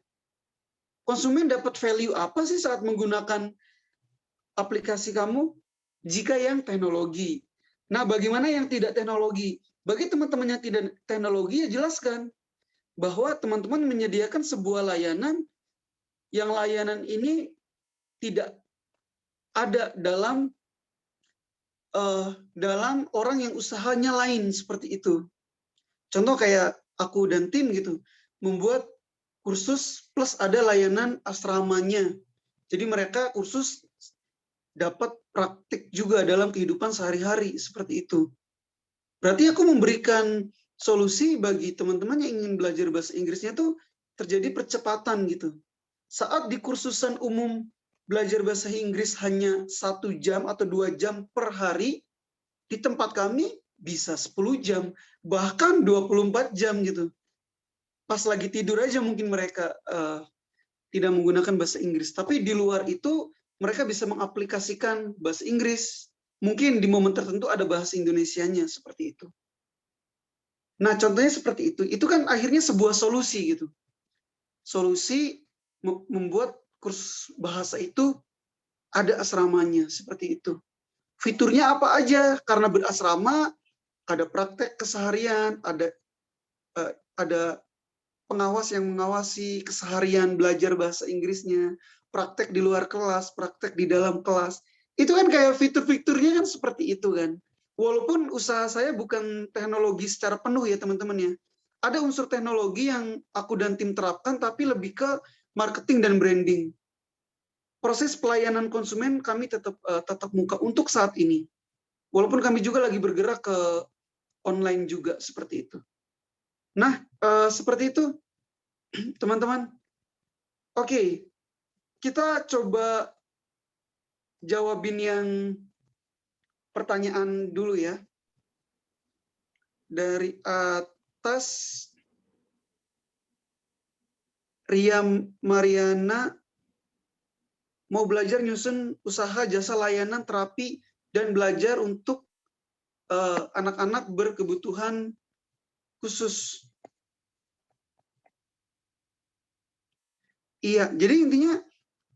Konsumen dapat value apa sih saat menggunakan aplikasi kamu, jika yang teknologi. Nah, bagaimana yang tidak teknologi? Bagi teman-teman yang tidak teknologi, ya jelaskan bahwa teman-teman menyediakan sebuah layanan yang layanan ini tidak ada dalam orang yang usahanya lain seperti itu. Contoh kayak aku dan tim gitu, membuat kursus plus ada layanan asramanya. Jadi mereka kursus dapat praktik juga dalam kehidupan sehari-hari seperti itu. Berarti aku memberikan solusi bagi teman-teman yang ingin belajar bahasa Inggrisnya tuh terjadi percepatan gitu. Saat di kursusan umum belajar bahasa Inggris hanya 1 jam atau 2 jam per hari, di tempat kami bisa 10 jam, bahkan 24 jam gitu. Pas lagi tidur aja mungkin mereka tidak menggunakan bahasa Inggris. Tapi di luar itu mereka bisa mengaplikasikan bahasa Inggris. Mungkin di momen tertentu ada bahasa Indonesianya seperti itu. Nah, contohnya seperti itu. Itu kan akhirnya sebuah solusi gitu. Solusi membuat kursus bahasa itu ada asramanya seperti itu. Fiturnya apa aja? Karena berasrama ada praktek keseharian, ada pengawas yang mengawasi keseharian belajar bahasa Inggrisnya, praktek di luar kelas, praktek di dalam kelas. Itu kan kayak fitur-fiturnya kan seperti itu kan. Walaupun usaha saya bukan teknologi secara penuh ya teman-teman ya. Ada unsur teknologi yang aku dan tim terapkan tapi lebih ke marketing dan branding. Proses pelayanan konsumen kami tetap muka untuk saat ini. Walaupun kami juga lagi bergerak ke online juga seperti itu. Nah, seperti itu teman-teman. Oke, kita coba jawabin yang pertanyaan dulu ya. Dari atas Ria Mariana mau belajar nyusun usaha jasa layanan terapi dan belajar untuk anak-anak berkebutuhan khusus. Iya, jadi intinya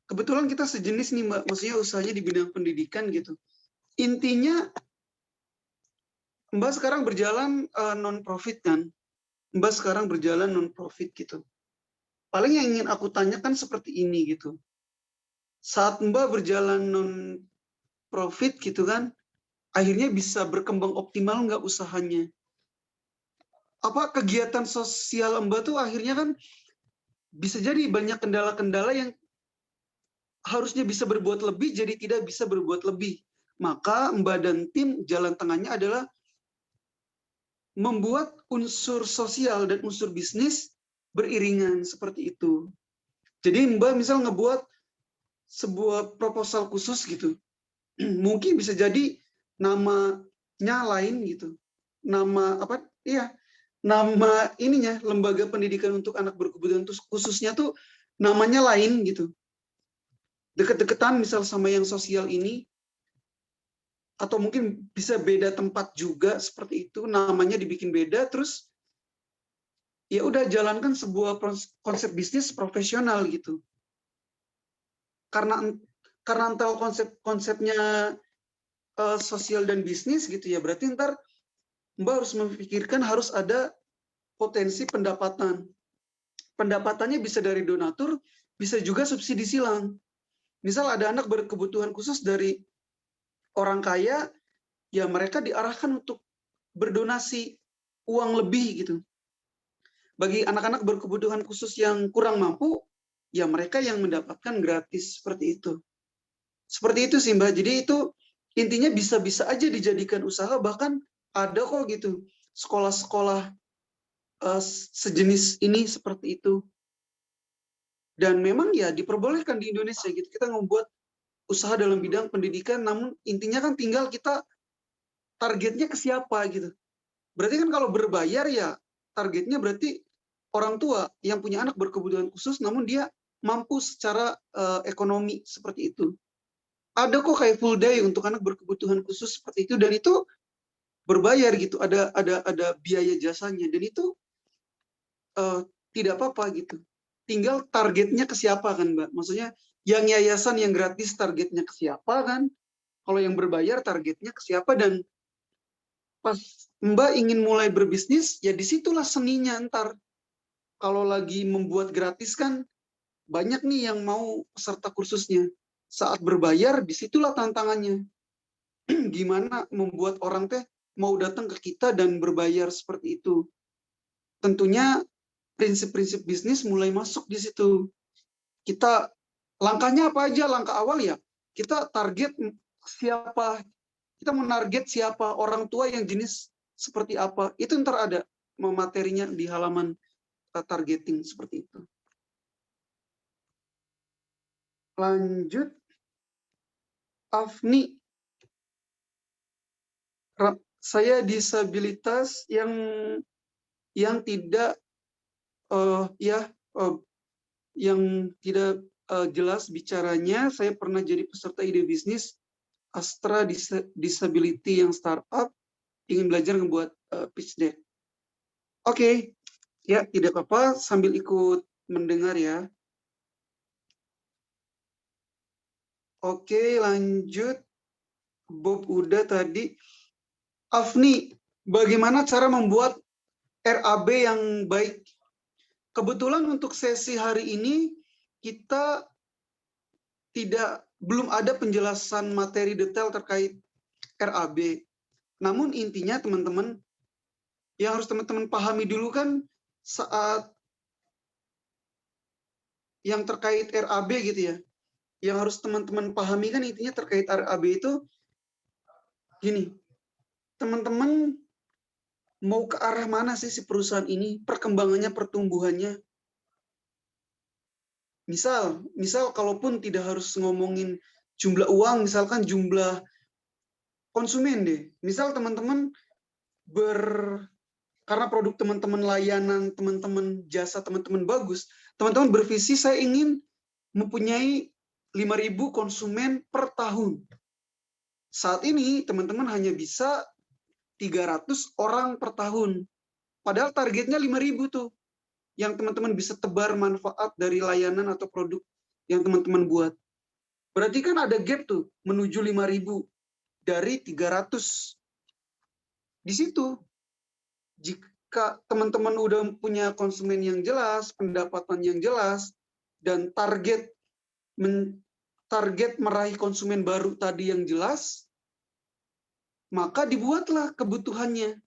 kebetulan kita sejenis nih Mbak, maksudnya usahanya di bidang pendidikan gitu. Intinya Mbak sekarang berjalan non-profit kan? Mbak sekarang berjalan non-profit gitu. Paling yang ingin aku tanyakan seperti ini gitu. Saat Mbak berjalan non-profit gitu kan, akhirnya bisa berkembang optimal nggak usahanya? Apa kegiatan sosial Mbak tuh akhirnya kan bisa jadi banyak kendala-kendala yang harusnya bisa berbuat lebih jadi tidak bisa berbuat lebih. Maka Mbak dan tim jalan tengahnya adalah membuat unsur sosial dan unsur bisnis beriringan seperti itu. Jadi Mbak misal ngebuat sebuah proposal khusus gitu. Mungkin bisa jadi namanya lain gitu. Nama apa? Iya, nama ininya lembaga pendidikan untuk anak berkebutuhan khususnya tuh namanya lain gitu. Deket-deketan misal sama yang sosial ini, atau mungkin bisa beda tempat juga seperti itu, namanya dibikin beda, terus ya udah jalankan sebuah konsep bisnis profesional gitu. Karena entar konsepnya sosial dan bisnis gitu ya, berarti ntar Mbak harus memikirkan harus ada potensi pendapatan. Pendapatannya bisa dari donatur, bisa juga subsidi silang. Misal ada anak berkebutuhan khusus dari orang kaya, ya mereka diarahkan untuk berdonasi uang lebih gitu. Bagi anak-anak berkebutuhan khusus yang kurang mampu, ya mereka yang mendapatkan gratis seperti itu. Seperti itu sih Mbak. Jadi itu intinya bisa-bisa aja dijadikan usaha, bahkan ada kok gitu sekolah-sekolah sejenis ini seperti itu. Dan memang ya diperbolehkan di Indonesia gitu. Kita membuat usaha dalam bidang pendidikan, namun intinya kan tinggal kita targetnya ke siapa gitu. Berarti kan kalau berbayar ya targetnya berarti orang tua yang punya anak berkebutuhan khusus namun dia mampu secara ekonomi seperti itu. Ada kok kayak full day untuk anak berkebutuhan khusus seperti itu dan itu berbayar gitu. Ada biaya jasanya dan itu tidak apa-apa gitu. Tinggal targetnya ke siapa kan Mbak? Maksudnya yang yayasan yang gratis targetnya ke siapa kan? Kalau yang berbayar targetnya ke siapa, dan pas Mbak ingin mulai berbisnis, ya disitulah seninya ntar. Kalau lagi membuat gratis kan banyak nih yang mau peserta kursusnya. Saat berbayar, disitulah tantangannya. Gimana membuat orang teh mau datang ke kita dan berbayar seperti itu. Tentunya prinsip-prinsip bisnis mulai masuk di situ. Kita langkahnya apa aja? Langkah awal ya kita target siapa, kita menarget siapa, orang tua yang jenis seperti apa, itu ntar ada materinya di halaman targeting seperti itu. Lanjut, Afni, saya disabilitas yang tidak yang tidak jelas bicaranya. Saya pernah jadi peserta ide bisnis Astra Disability yang startup, ingin belajar membuat pitch deck. Oke, ya tidak apa-apa sambil ikut mendengar ya. Oke, lanjut. Bob udah tadi. Afni, bagaimana cara membuat RAB yang baik? Kebetulan untuk sesi hari ini kita belum ada penjelasan materi detail terkait RAB. Namun intinya teman-teman, yang harus teman-teman pahami dulu kan saat yang terkait RAB gitu ya. Yang harus teman-teman pahami kan intinya terkait RAB itu gini. Teman-teman mau ke arah mana sih si perusahaan ini? Perkembangannya, pertumbuhannya. Misal kalaupun tidak harus ngomongin jumlah uang, misalkan jumlah konsumen deh. Misal teman-teman karena produk teman-teman, layanan teman-teman, jasa teman-teman bagus, teman-teman bervisi saya ingin mempunyai 5.000 konsumen per tahun. Saat ini teman-teman hanya bisa 300 orang per tahun. Padahal targetnya 5.000 tuh. Yang teman-teman bisa tebar manfaat dari layanan atau produk yang teman-teman buat. Berarti kan ada gap tuh menuju 5.000 dari 300. Di situ, jika teman-teman udah punya konsumen yang jelas, pendapatan yang jelas, dan target meraih konsumen baru tadi yang jelas, maka dibuatlah kebutuhannya.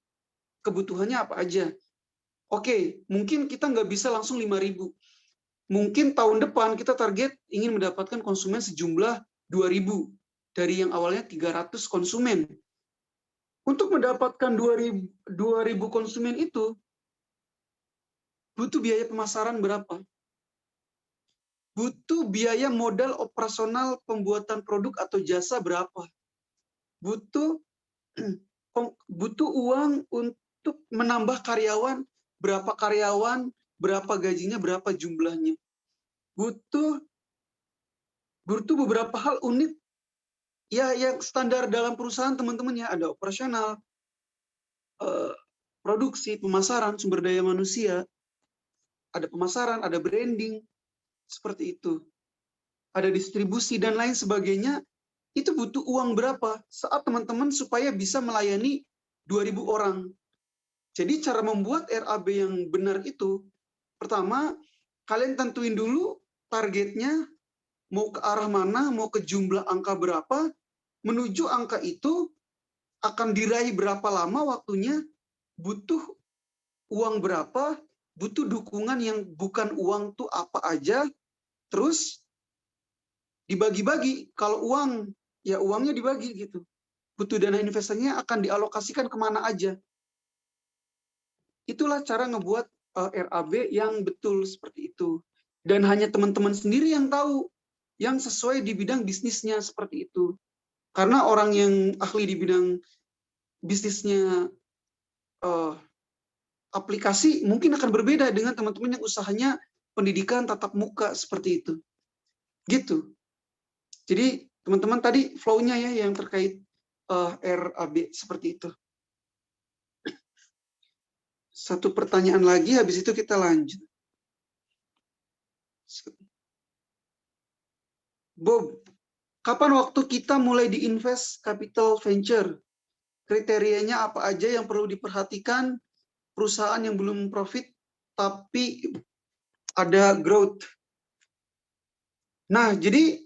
Kebutuhannya apa aja? Oke, mungkin kita nggak bisa langsung 5.000. Mungkin tahun depan kita target ingin mendapatkan konsumen sejumlah 2.000 dari yang awalnya 300 konsumen. Untuk mendapatkan 2.000 konsumen itu butuh biaya pemasaran berapa? Butuh biaya modal operasional pembuatan produk atau jasa berapa? Butuh uang untuk menambah karyawan, berapa karyawan, berapa gajinya, berapa jumlahnya. Butuh beberapa hal unit ya yang standar dalam perusahaan teman-teman ya, ada operasional, produksi, pemasaran, sumber daya manusia, ada pemasaran, ada branding, seperti itu. Ada distribusi dan lain sebagainya. Itu butuh uang berapa saat teman-teman supaya bisa melayani 2.000 orang. Jadi cara membuat RAB yang benar itu, pertama, kalian tentuin dulu targetnya, mau ke arah mana, mau ke jumlah angka berapa, menuju angka itu akan diraih berapa lama waktunya, butuh uang berapa, butuh dukungan yang bukan uang tuh apa aja, terus dibagi-bagi. Kalau uang, ya uangnya dibagi gitu. Butuh dana investasinya akan dialokasikan kemana aja. Itulah cara ngebuat RAB yang betul seperti itu. Dan hanya teman-teman sendiri yang tahu, yang sesuai di bidang bisnisnya seperti itu. Karena orang yang ahli di bidang bisnisnya aplikasi mungkin akan berbeda dengan teman-teman yang usahanya pendidikan tatap muka seperti itu. Gitu. Jadi teman-teman tadi flow-nya ya yang terkait RAB seperti itu. Satu pertanyaan lagi, habis itu kita lanjut. Bob, kapan waktu kita mulai diinvest capital venture? Kriterianya apa aja yang perlu diperhatikan? Perusahaan yang belum profit tapi ada growth. Nah, jadi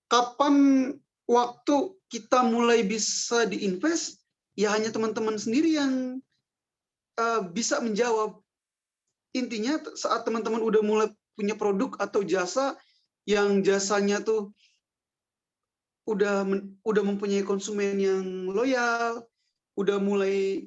kapan waktu kita mulai bisa diinvest? Ya hanya teman-teman sendiri yang bisa menjawab. Intinya saat teman-teman udah mulai punya produk atau jasa yang jasanya tuh udah mempunyai konsumen yang loyal, udah mulai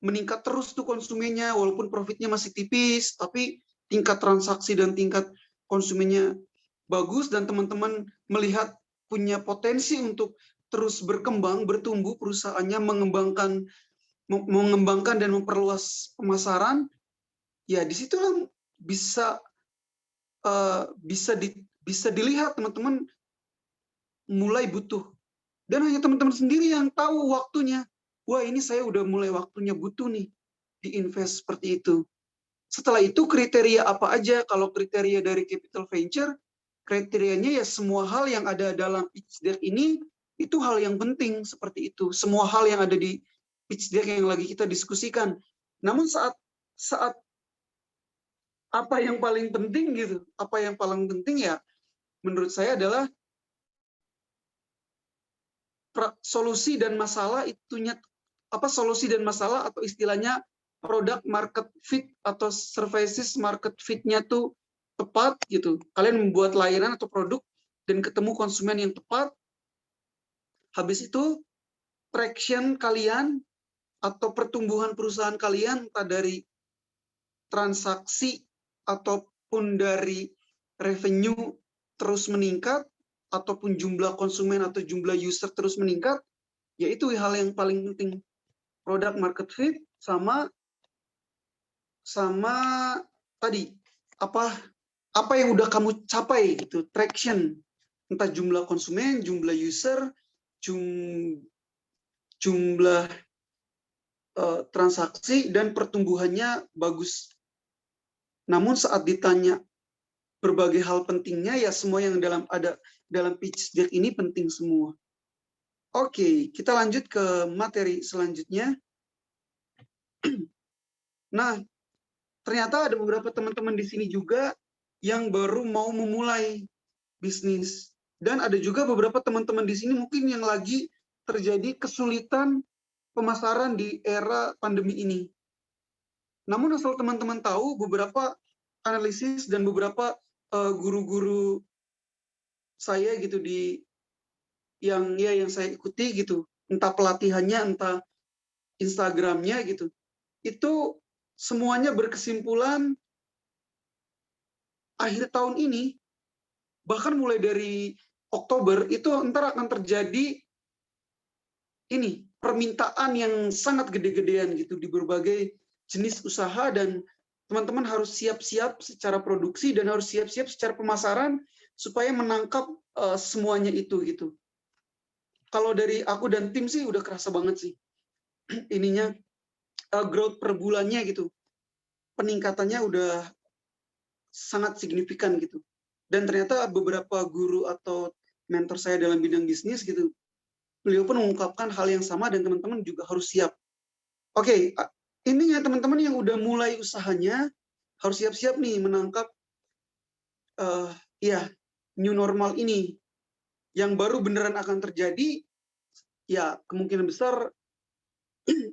meningkat terus tuh konsumennya, walaupun profitnya masih tipis, tapi tingkat transaksi dan tingkat konsumennya bagus, dan teman-teman melihat punya potensi untuk terus berkembang, bertumbuh perusahaannya, mengembangkan dan memperluas pemasaran, ya disitulah bisa dilihat teman-teman mulai butuh. Dan hanya teman-teman sendiri yang tahu waktunya. Wah, ini saya udah mulai waktunya butuh nih diinvest seperti itu. Setelah itu kriteria apa aja? Kalau kriteria dari capital venture, kriterianya ya semua hal yang ada dalam pitch deck ini itu hal yang penting seperti itu. Semua hal yang ada di pitch deck yang lagi kita diskusikan. Namun saat apa yang paling penting gitu? Apa yang paling penting ya menurut saya adalah solusi dan masalah solusi dan masalah atau istilahnya product market fit atau services market fit-nya tuh tepat gitu. Kalian membuat layanan atau produk dan ketemu konsumen yang tepat. Habis itu traction kalian atau pertumbuhan perusahaan kalian entah dari transaksi ataupun dari revenue terus meningkat, ataupun jumlah konsumen atau jumlah user terus meningkat, yaitu hal yang paling penting. Product market fit sama sama tadi apa yang udah kamu capai gitu, traction, entah jumlah konsumen, jumlah user, jumlah transaksi dan pertumbuhannya bagus. Namun saat ditanya berbagai hal pentingnya, ya semua yang ada dalam pitch deck ini penting semua. Oke, kita lanjut ke materi selanjutnya. Nah, ternyata ada beberapa teman-teman di sini juga yang baru mau memulai bisnis. Dan ada juga beberapa teman-teman di sini mungkin yang lagi terjadi kesulitan pemasaran di era pandemi ini. Namun asal teman-teman tahu, beberapa analisis dan beberapa guru-guru saya gitu yang saya ikuti gitu, entah pelatihannya, entah Instagramnya gitu, itu semuanya berkesimpulan akhir tahun ini, bahkan mulai dari Oktober itu ntar akan terjadi ini permintaan yang sangat gede-gedean gitu di berbagai jenis usaha, dan teman-teman harus siap-siap secara produksi dan harus siap-siap secara pemasaran supaya menangkap semuanya itu gitu. Kalau dari aku dan tim sih udah kerasa banget sih ininya growth per bulannya gitu. Peningkatannya udah sangat signifikan gitu. Dan ternyata beberapa guru atau mentor saya dalam bidang bisnis gitu, beliau pun mengungkapkan hal yang sama dan teman-teman juga harus siap. Oke, intinya teman-teman yang udah mulai usahanya harus siap-siap nih menangkap new normal ini yang baru beneran akan terjadi ya kemungkinan besar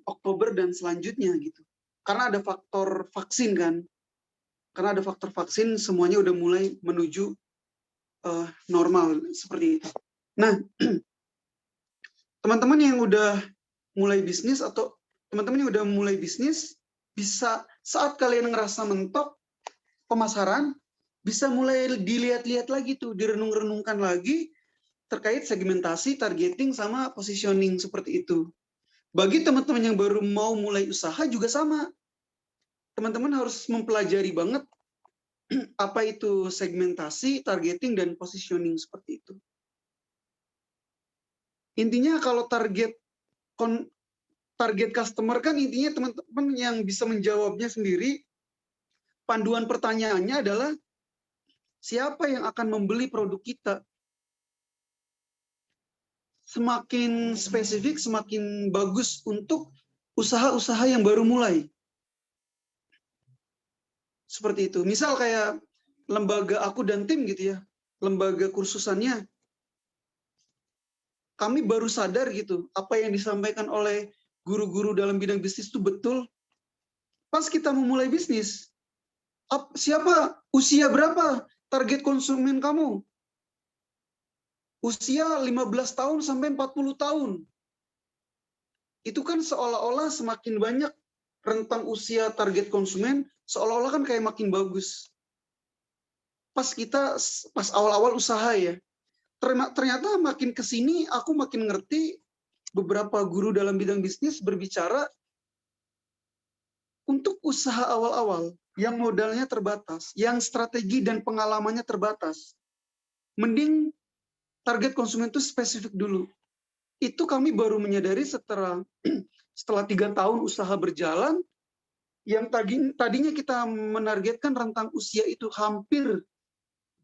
Oktober dan selanjutnya gitu. Karena ada faktor vaksin kan. Karena ada faktor vaksin, semuanya udah mulai menuju normal seperti itu. Nah, teman-teman yang udah mulai bisnis atau teman-teman yang udah mulai bisnis, bisa saat kalian ngerasa mentok pemasaran, bisa mulai dilihat-lihat lagi tuh, direnung-renungkan lagi terkait segmentasi, targeting, sama positioning seperti itu. Bagi teman-teman yang baru mau mulai usaha juga sama. Teman-teman harus mempelajari banget apa itu segmentasi, targeting, dan positioning seperti itu. Intinya kalau target customer kan intinya teman-teman yang bisa menjawabnya sendiri. Panduan pertanyaannya adalah siapa yang akan membeli produk kita? Semakin spesifik, semakin bagus untuk usaha-usaha yang baru mulai. Seperti itu. Misal kayak lembaga aku dan tim gitu ya, lembaga kursusannya, kami baru sadar gitu, apa yang disampaikan oleh guru-guru dalam bidang bisnis itu betul. Pas kita memulai bisnis, usia berapa target konsumen kamu? Usia 15 tahun sampai 40 tahun. Itu kan seolah-olah semakin banyak rentang usia target konsumen, seolah-olah kan kayak makin bagus. Pas awal-awal usaha ya, ternyata makin kesini aku makin ngerti beberapa guru dalam bidang bisnis berbicara untuk usaha awal-awal yang modalnya terbatas, yang strategi dan pengalamannya terbatas. Mending target konsumen itu spesifik dulu. Itu kami baru menyadari setelah 3 tahun usaha berjalan, yang tadinya kita menargetkan rentang usia itu hampir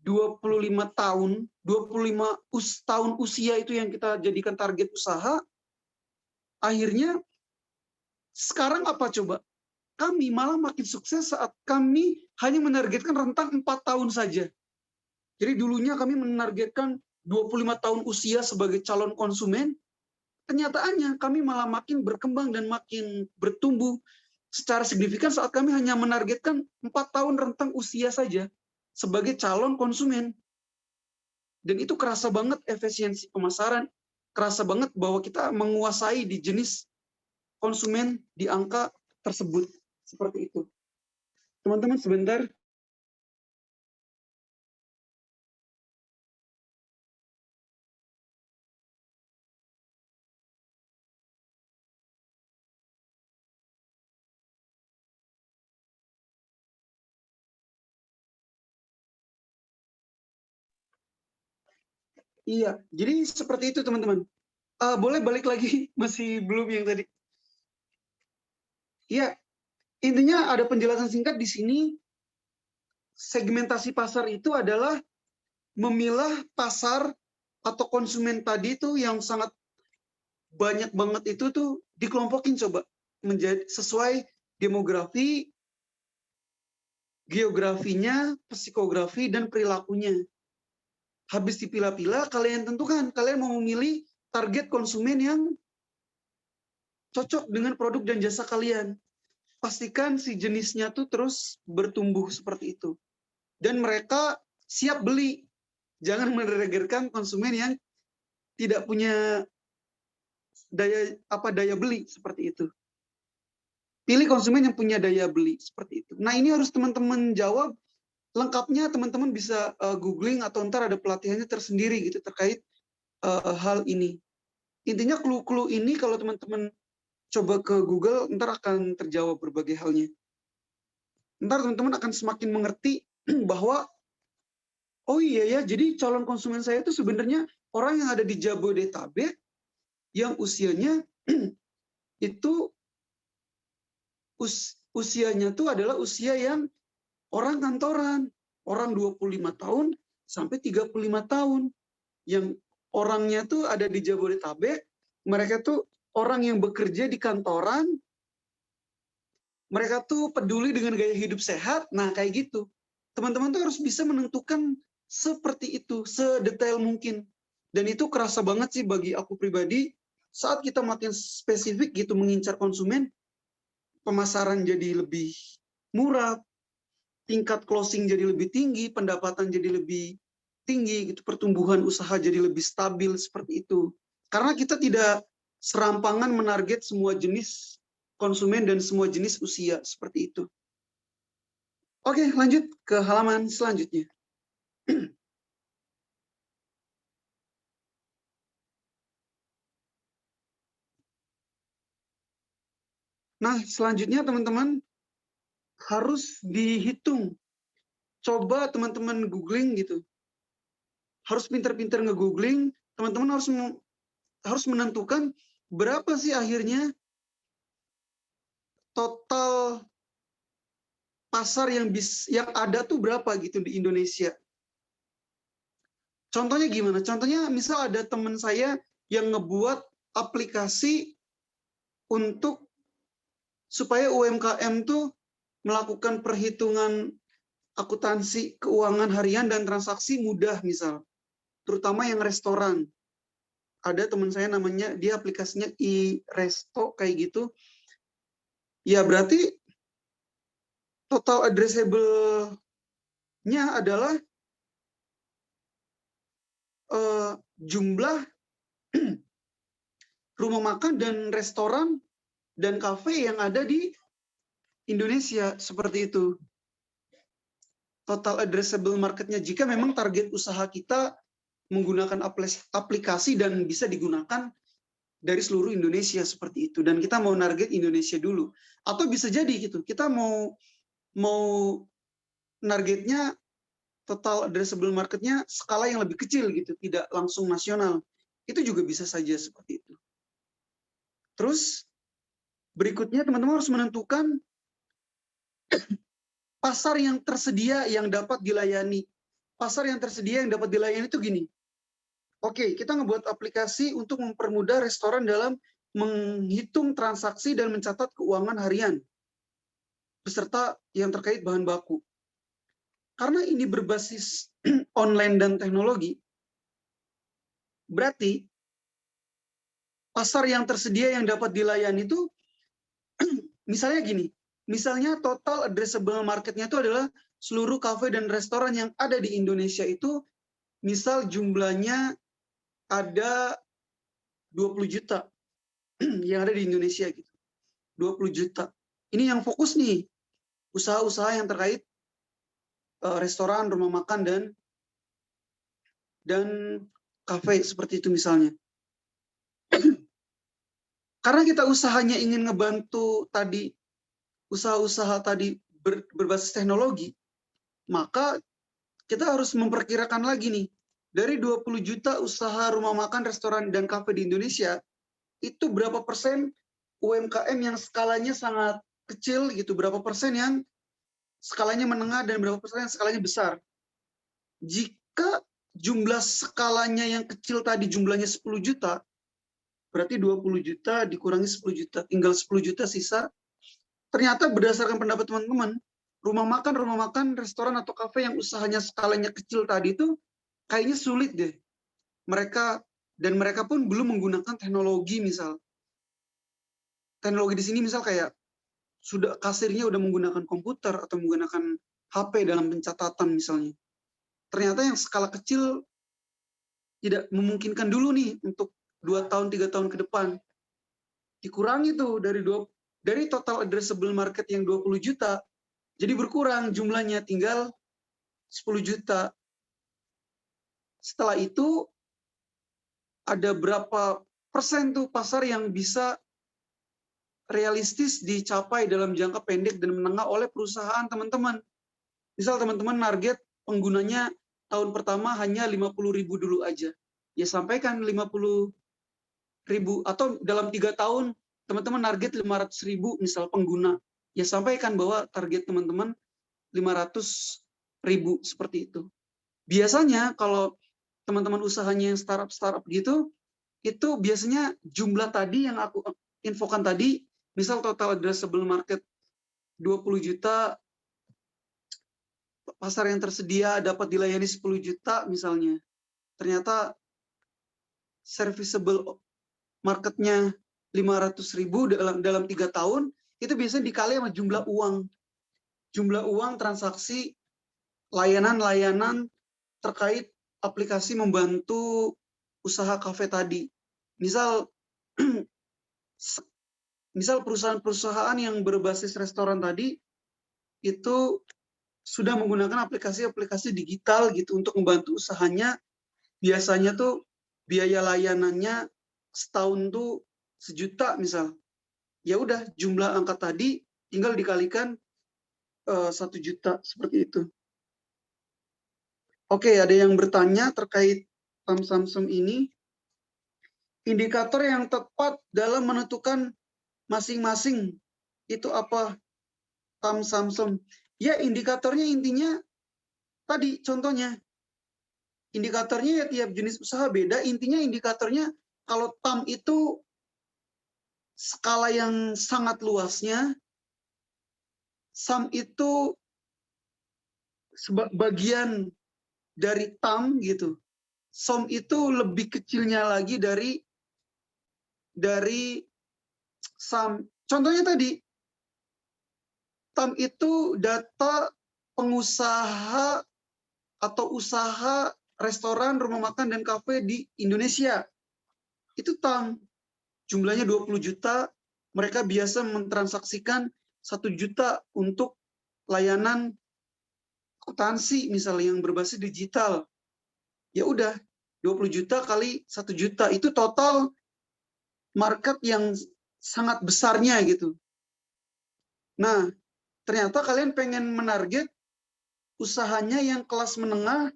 25 tahun, 25 tahun usia itu yang kita jadikan target usaha. Akhirnya sekarang apa coba? Kami malah makin sukses saat kami hanya menargetkan rentang 4 tahun saja. Jadi dulunya kami menargetkan 25 tahun usia sebagai calon konsumen, kenyataannya kami malah makin berkembang dan makin bertumbuh secara signifikan saat kami hanya menargetkan 4 tahun rentang usia saja sebagai calon konsumen. Dan itu kerasa banget efisiensi pemasaran, kerasa banget bahwa kita menguasai di jenis konsumen di angka tersebut. Seperti itu. Teman-teman sebentar. Iya, jadi seperti itu teman-teman. Boleh balik lagi, masih belum yang tadi. Ya, intinya ada penjelasan singkat di sini. Segmentasi pasar itu adalah memilah pasar atau konsumen tadi tuh yang sangat banyak banget itu tuh dikelompokin coba menjadi sesuai demografi, geografinya, psikografi, dan perilakunya. Habis dipilah-pilah, kalian tentukan, kalian mau memilih target konsumen yang cocok dengan produk dan jasa kalian. Pastikan si jenisnya tuh terus bertumbuh seperti itu. Dan mereka siap beli. Jangan meregerkan konsumen yang tidak punya daya beli seperti itu. Pilih konsumen yang punya daya beli seperti itu. Nah, ini harus teman-teman jawab. Lengkapnya teman-teman bisa googling atau ntar ada pelatihannya tersendiri gitu terkait hal ini. Intinya clue-clue ini kalau teman-teman coba ke Google, ntar akan terjawab berbagai halnya. Ntar teman-teman akan semakin mengerti bahwa, oh iya ya, jadi calon konsumen saya itu sebenarnya orang yang ada di Jabodetabek, yang usianya itu, usianya tuh adalah usia yang orang kantoran, orang 25 tahun sampai 35 tahun. Yang orangnya tuh ada di Jabodetabek, mereka tuh orang yang bekerja di kantoran, mereka tuh peduli dengan gaya hidup sehat. Nah, kayak gitu. Teman-teman tuh harus bisa menentukan seperti itu, sedetail mungkin. Dan itu kerasa banget sih bagi aku pribadi, saat kita makin spesifik gitu mengincar konsumen, pemasaran jadi lebih murah, tingkat closing jadi lebih tinggi, pendapatan jadi lebih tinggi, gitu, pertumbuhan usaha jadi lebih stabil seperti itu. Karena kita tidak serampangan menarget semua jenis konsumen dan semua jenis usia seperti itu. Oke, lanjut ke halaman selanjutnya. Nah, selanjutnya teman-teman harus dihitung. Coba teman-teman googling gitu. Harus pintar-pintar nge-googling, teman-teman harus menentukan berapa sih akhirnya total pasar yang ada tuh berapa gitu di Indonesia. Contohnya gimana? Contohnya misal ada teman saya yang ngebuat aplikasi untuk supaya UMKM tuh melakukan perhitungan akuntansi keuangan harian dan transaksi mudah misal. Terutama yang restoran. Ada teman saya namanya, dia aplikasinya iResto kayak gitu. Ya berarti total addressable-nya adalah jumlah rumah makan dan restoran dan kafe yang ada di Indonesia, seperti itu. Total addressable market-nya jika memang target usaha kita menggunakan aplikasi dan bisa digunakan dari seluruh Indonesia seperti itu. Dan kita mau target Indonesia dulu. Atau bisa jadi gitu, kita mau targetnya total addressable market-nya skala yang lebih kecil gitu, tidak langsung nasional. Itu juga bisa saja seperti itu. Terus berikutnya teman-teman harus menentukan pasar yang tersedia yang dapat dilayani. Pasar yang tersedia yang dapat dilayani itu gini. Oke, kita ngebuat aplikasi untuk mempermudah restoran dalam menghitung transaksi dan mencatat keuangan harian beserta yang terkait bahan baku. Karena ini berbasis online dan teknologi, berarti pasar yang tersedia yang dapat dilayani itu misalnya gini, misalnya total addressable market-nya itu adalah seluruh kafe dan restoran yang ada di Indonesia itu, misal jumlahnya ada 20 juta yang ada di Indonesia gitu. 20 juta. Ini yang fokus nih, usaha-usaha yang terkait restoran, rumah makan dan kafe seperti itu misalnya. Karena kita usahanya ingin ngebantu tadi usaha-usaha tadi berbasis teknologi, maka kita harus memperkirakan lagi nih dari 20 juta usaha rumah makan, restoran, dan kafe di Indonesia, itu berapa persen UMKM yang skalanya sangat kecil gitu, berapa persen yang skalanya menengah, dan berapa persen yang skalanya besar. Jika jumlah skalanya yang kecil tadi jumlahnya 10 juta, berarti 20 juta dikurangi 10 juta, tinggal 10 juta sisa. Ternyata berdasarkan pendapat teman-teman, rumah makan, restoran atau kafe yang usahanya skalanya kecil tadi itu kayaknya sulit deh. Mereka pun belum menggunakan teknologi misal. Teknologi di sini misal kayak sudah kasirnya udah menggunakan komputer atau menggunakan HP dalam pencatatan misalnya. Ternyata yang skala kecil tidak memungkinkan dulu nih untuk 2 tahun 3 tahun ke depan. Dikurangi tuh dari total addressable market yang 20 juta, jadi berkurang jumlahnya tinggal 10 juta. Setelah itu ada berapa persen tuh pasar yang bisa realistis dicapai dalam jangka pendek dan menengah oleh perusahaan teman-teman. Misal teman-teman target penggunanya tahun pertama hanya 50.000 dulu aja. Ya sampaikan 50.000, atau dalam 3 tahun teman-teman target 500.000 misal pengguna. Ya sampaikan bahwa target teman-teman 500.000 seperti itu. Biasanya kalau teman-teman usahanya yang startup gitu, itu biasanya jumlah tadi yang aku infokan tadi, misal total addressable market 20 juta, pasar yang tersedia dapat dilayani 10 juta misalnya. Ternyata serviceable marketnya 500.000 dalam 3 tahun, itu biasanya dikali sama jumlah uang. Jumlah uang transaksi layanan-layanan terkait aplikasi membantu usaha kafe tadi. Misal perusahaan-perusahaan yang berbasis restoran tadi itu sudah menggunakan aplikasi-aplikasi digital gitu untuk membantu usahanya. Biasanya tuh biaya layanannya setahun tuh 1 juta misal. Ya udah jumlah angka tadi tinggal dikalikan 1 juta seperti itu. Oke, ada yang bertanya terkait Samsung ini. Indikator yang tepat dalam menentukan masing-masing itu apa Samsung? Ya, indikatornya intinya tadi contohnya. Indikatornya ya tiap jenis usaha beda. Intinya indikatornya kalau TAM itu skala yang sangat luasnya, SAM itu bagian dari TAM gitu. SOM itu lebih kecilnya lagi dari SAM. Contohnya tadi, TAM itu data pengusaha atau usaha restoran, rumah makan, dan kafe di Indonesia. Itu TAM. Jumlahnya 20 juta, mereka biasa mentransaksikan 1 juta untuk layanan akuntansi misalnya yang berbasis digital. Ya udah, 20 juta kali 1 juta itu total market yang sangat besarnya gitu. Nah, ternyata kalian pengen menarget usahanya yang kelas menengah,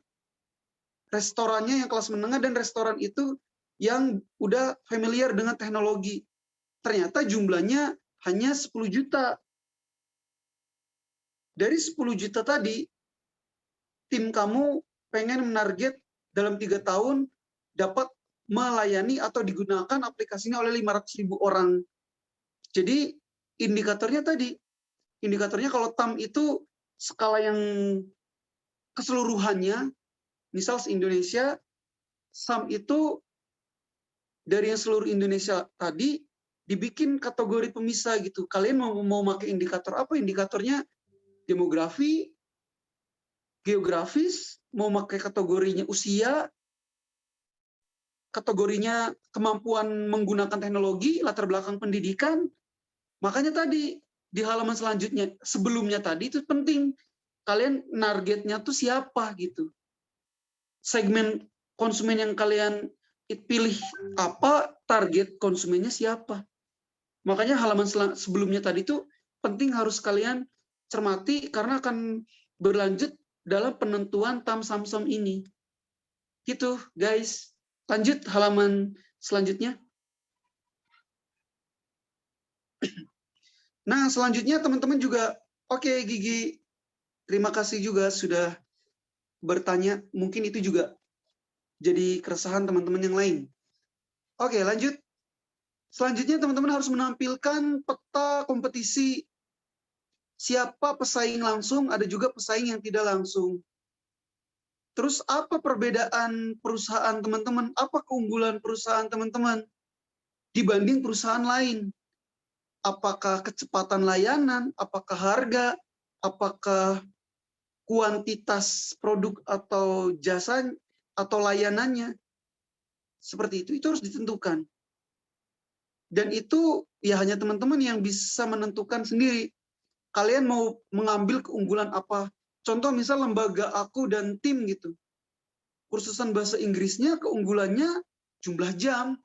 restorannya yang kelas menengah, dan restoran itu yang udah familiar dengan teknologi. Ternyata jumlahnya hanya 10 juta. Dari 10 juta tadi, tim kamu pengen menarget dalam 3 tahun dapat melayani atau digunakan aplikasinya oleh 500.000 orang. Jadi indikatornya kalau TAM itu skala yang keseluruhannya, misal se-Indonesia, SAM itu dari yang seluruh Indonesia tadi dibikin kategori pemisah gitu. Kalian mau pakai indikator apa? Indikatornya demografi, geografis, mau pakai kategorinya usia, kategorinya kemampuan menggunakan teknologi, latar belakang pendidikan. Makanya tadi di halaman selanjutnya, sebelumnya tadi itu penting. Kalian targetnya tuh siapa gitu. Segmen konsumen yang kalian pilih apa, target konsumennya siapa. Makanya halaman sebelumnya tadi itu penting harus kalian cermati karena akan berlanjut dalam penentuan TAM Samsung ini. Gitu, guys. Lanjut halaman selanjutnya. Nah, selanjutnya teman-teman juga, oke, Gigi, terima kasih juga sudah bertanya. Mungkin itu juga jadi keresahan teman-teman yang lain. Oke, lanjut. Selanjutnya teman-teman harus menampilkan peta kompetisi. Siapa pesaing langsung, ada juga pesaing yang tidak langsung. Terus apa perbedaan perusahaan teman-teman? Apa keunggulan perusahaan teman-teman dibanding perusahaan lain? Apakah kecepatan layanan, apakah harga, apakah kuantitas produk atau jasa atau layanannya? Seperti itu harus ditentukan. Dan itu ya hanya teman-teman yang bisa menentukan sendiri. Kalian mau mengambil keunggulan apa? Contoh misal lembaga aku dan tim gitu. Kursusan bahasa Inggrisnya keunggulannya jumlah jam.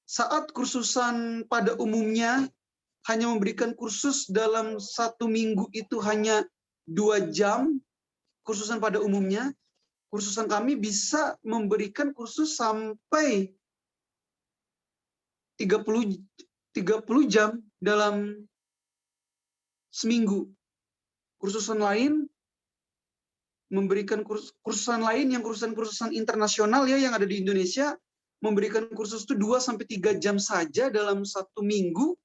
Saat kursusan pada umumnya hanya memberikan kursus dalam 1 minggu itu hanya 2 jam, kursusan pada umumnya, kursusan kami bisa memberikan kursus sampai 30 jam dalam seminggu. Kursusan lain memberikan kursusan lain yang kursusan internasional ya yang ada di Indonesia memberikan kursus itu 2-3 jam saja dalam 1 minggu.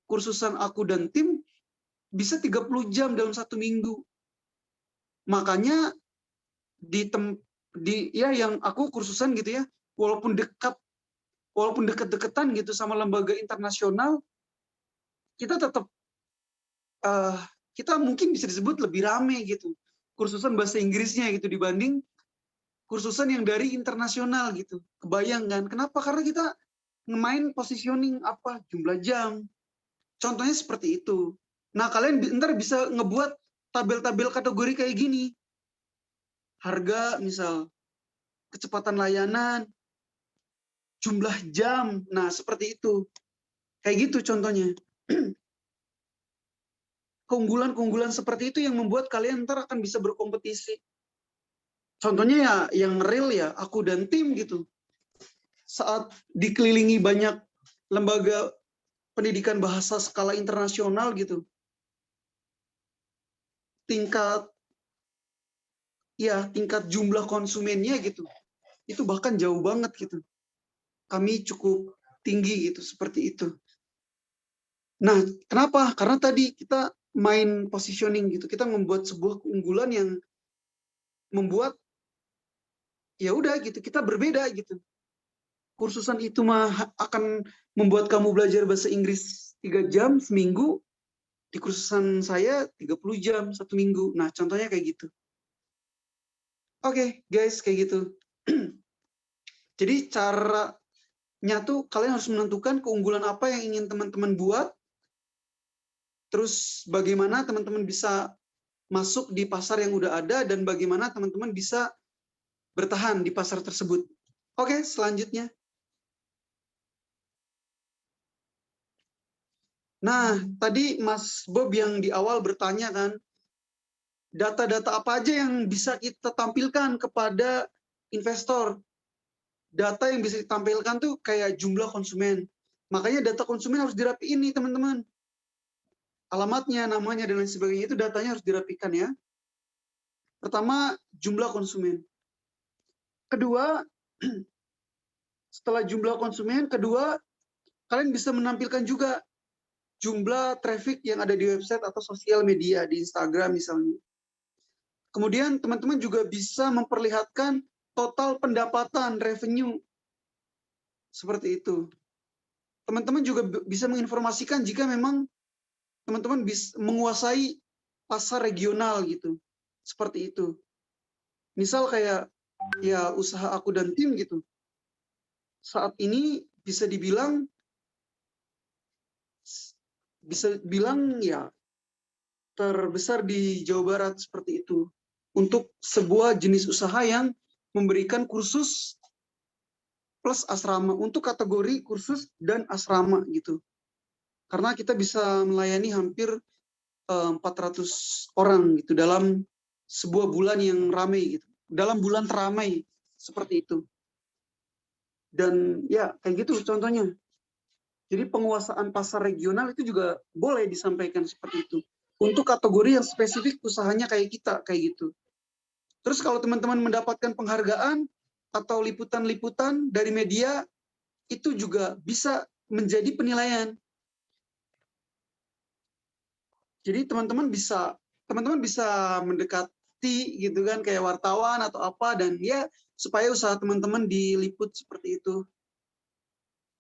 Kursusan aku dan tim bisa 30 jam dalam 1 minggu. Makanya yang aku kursusan gitu ya, walaupun dekat-dekatan gitu sama lembaga internasional, kita tetap kita mungkin bisa disebut lebih rame gitu. Kursusan bahasa Inggrisnya gitu dibanding kursusan yang dari internasional gitu. Kebayang kan? Kenapa? Karena kita ngemain positioning apa jumlah jam. Contohnya seperti itu. Nah, kalian ntar bisa ngebuat tabel-tabel kategori kayak gini. Harga misal, kecepatan layanan, jumlah jam. Nah, seperti itu. Kayak gitu contohnya. Keunggulan-keunggulan seperti itu yang membuat kalian ntar akan bisa berkompetisi. Contohnya ya yang real ya, aku dan tim gitu. Saat dikelilingi banyak lembaga pendidikan bahasa skala internasional gitu. Tingkat jumlah konsumennya gitu. Itu bahkan jauh banget gitu. Kami cukup tinggi gitu, seperti itu. Nah, kenapa? Karena tadi kita main positioning gitu. Kita membuat sebuah keunggulan yang membuat ya udah gitu, kita berbeda gitu. Kursusan itu mah akan membuat kamu belajar bahasa Inggris 3 jam seminggu, di kursusan saya 30 jam 1 minggu. Nah, contohnya kayak gitu. Oke, guys, kayak gitu. Jadi caranya tuh kalian harus menentukan keunggulan apa yang ingin teman-teman buat, terus bagaimana teman-teman bisa masuk di pasar yang udah ada, dan bagaimana teman-teman bisa bertahan di pasar tersebut. Oke, selanjutnya. Nah, tadi Mas Bob yang di awal bertanya kan, data-data apa aja yang bisa kita tampilkan kepada investor. Data yang bisa ditampilkan tuh kayak jumlah konsumen. Makanya data konsumen harus dirapiin nih teman-teman. Alamatnya, namanya, dan lain sebagainya itu datanya harus dirapikan ya. Pertama, jumlah konsumen. Kedua, setelah jumlah konsumen, kedua, kalian bisa menampilkan juga jumlah traffic yang ada di website atau sosial media, di Instagram misalnya. Kemudian teman-teman juga bisa memperlihatkan total pendapatan, revenue. Seperti itu. Teman-teman juga bisa menginformasikan jika memang teman-teman bisa menguasai pasar regional gitu. Seperti itu. Misal kayak ya usaha aku dan tim gitu. Saat ini bisa dibilang ya terbesar di Jawa Barat seperti itu. Untuk sebuah jenis usaha yang memberikan kursus plus asrama, untuk kategori kursus dan asrama gitu. Karena kita bisa melayani hampir 400 orang gitu dalam sebuah bulan yang ramai gitu. dalam bulan teramai seperti itu. Dan ya kayak gitu contohnya. Jadi penguasaan pasar regional itu juga boleh disampaikan seperti itu. Untuk kategori yang spesifik usahanya kayak kita, kayak gitu. Terus kalau teman-teman mendapatkan penghargaan atau liputan-liputan dari media, itu juga bisa menjadi penilaian. Jadi teman-teman bisa mendekati gitu kan kayak wartawan atau apa, dan ya supaya usaha teman-teman diliput seperti itu.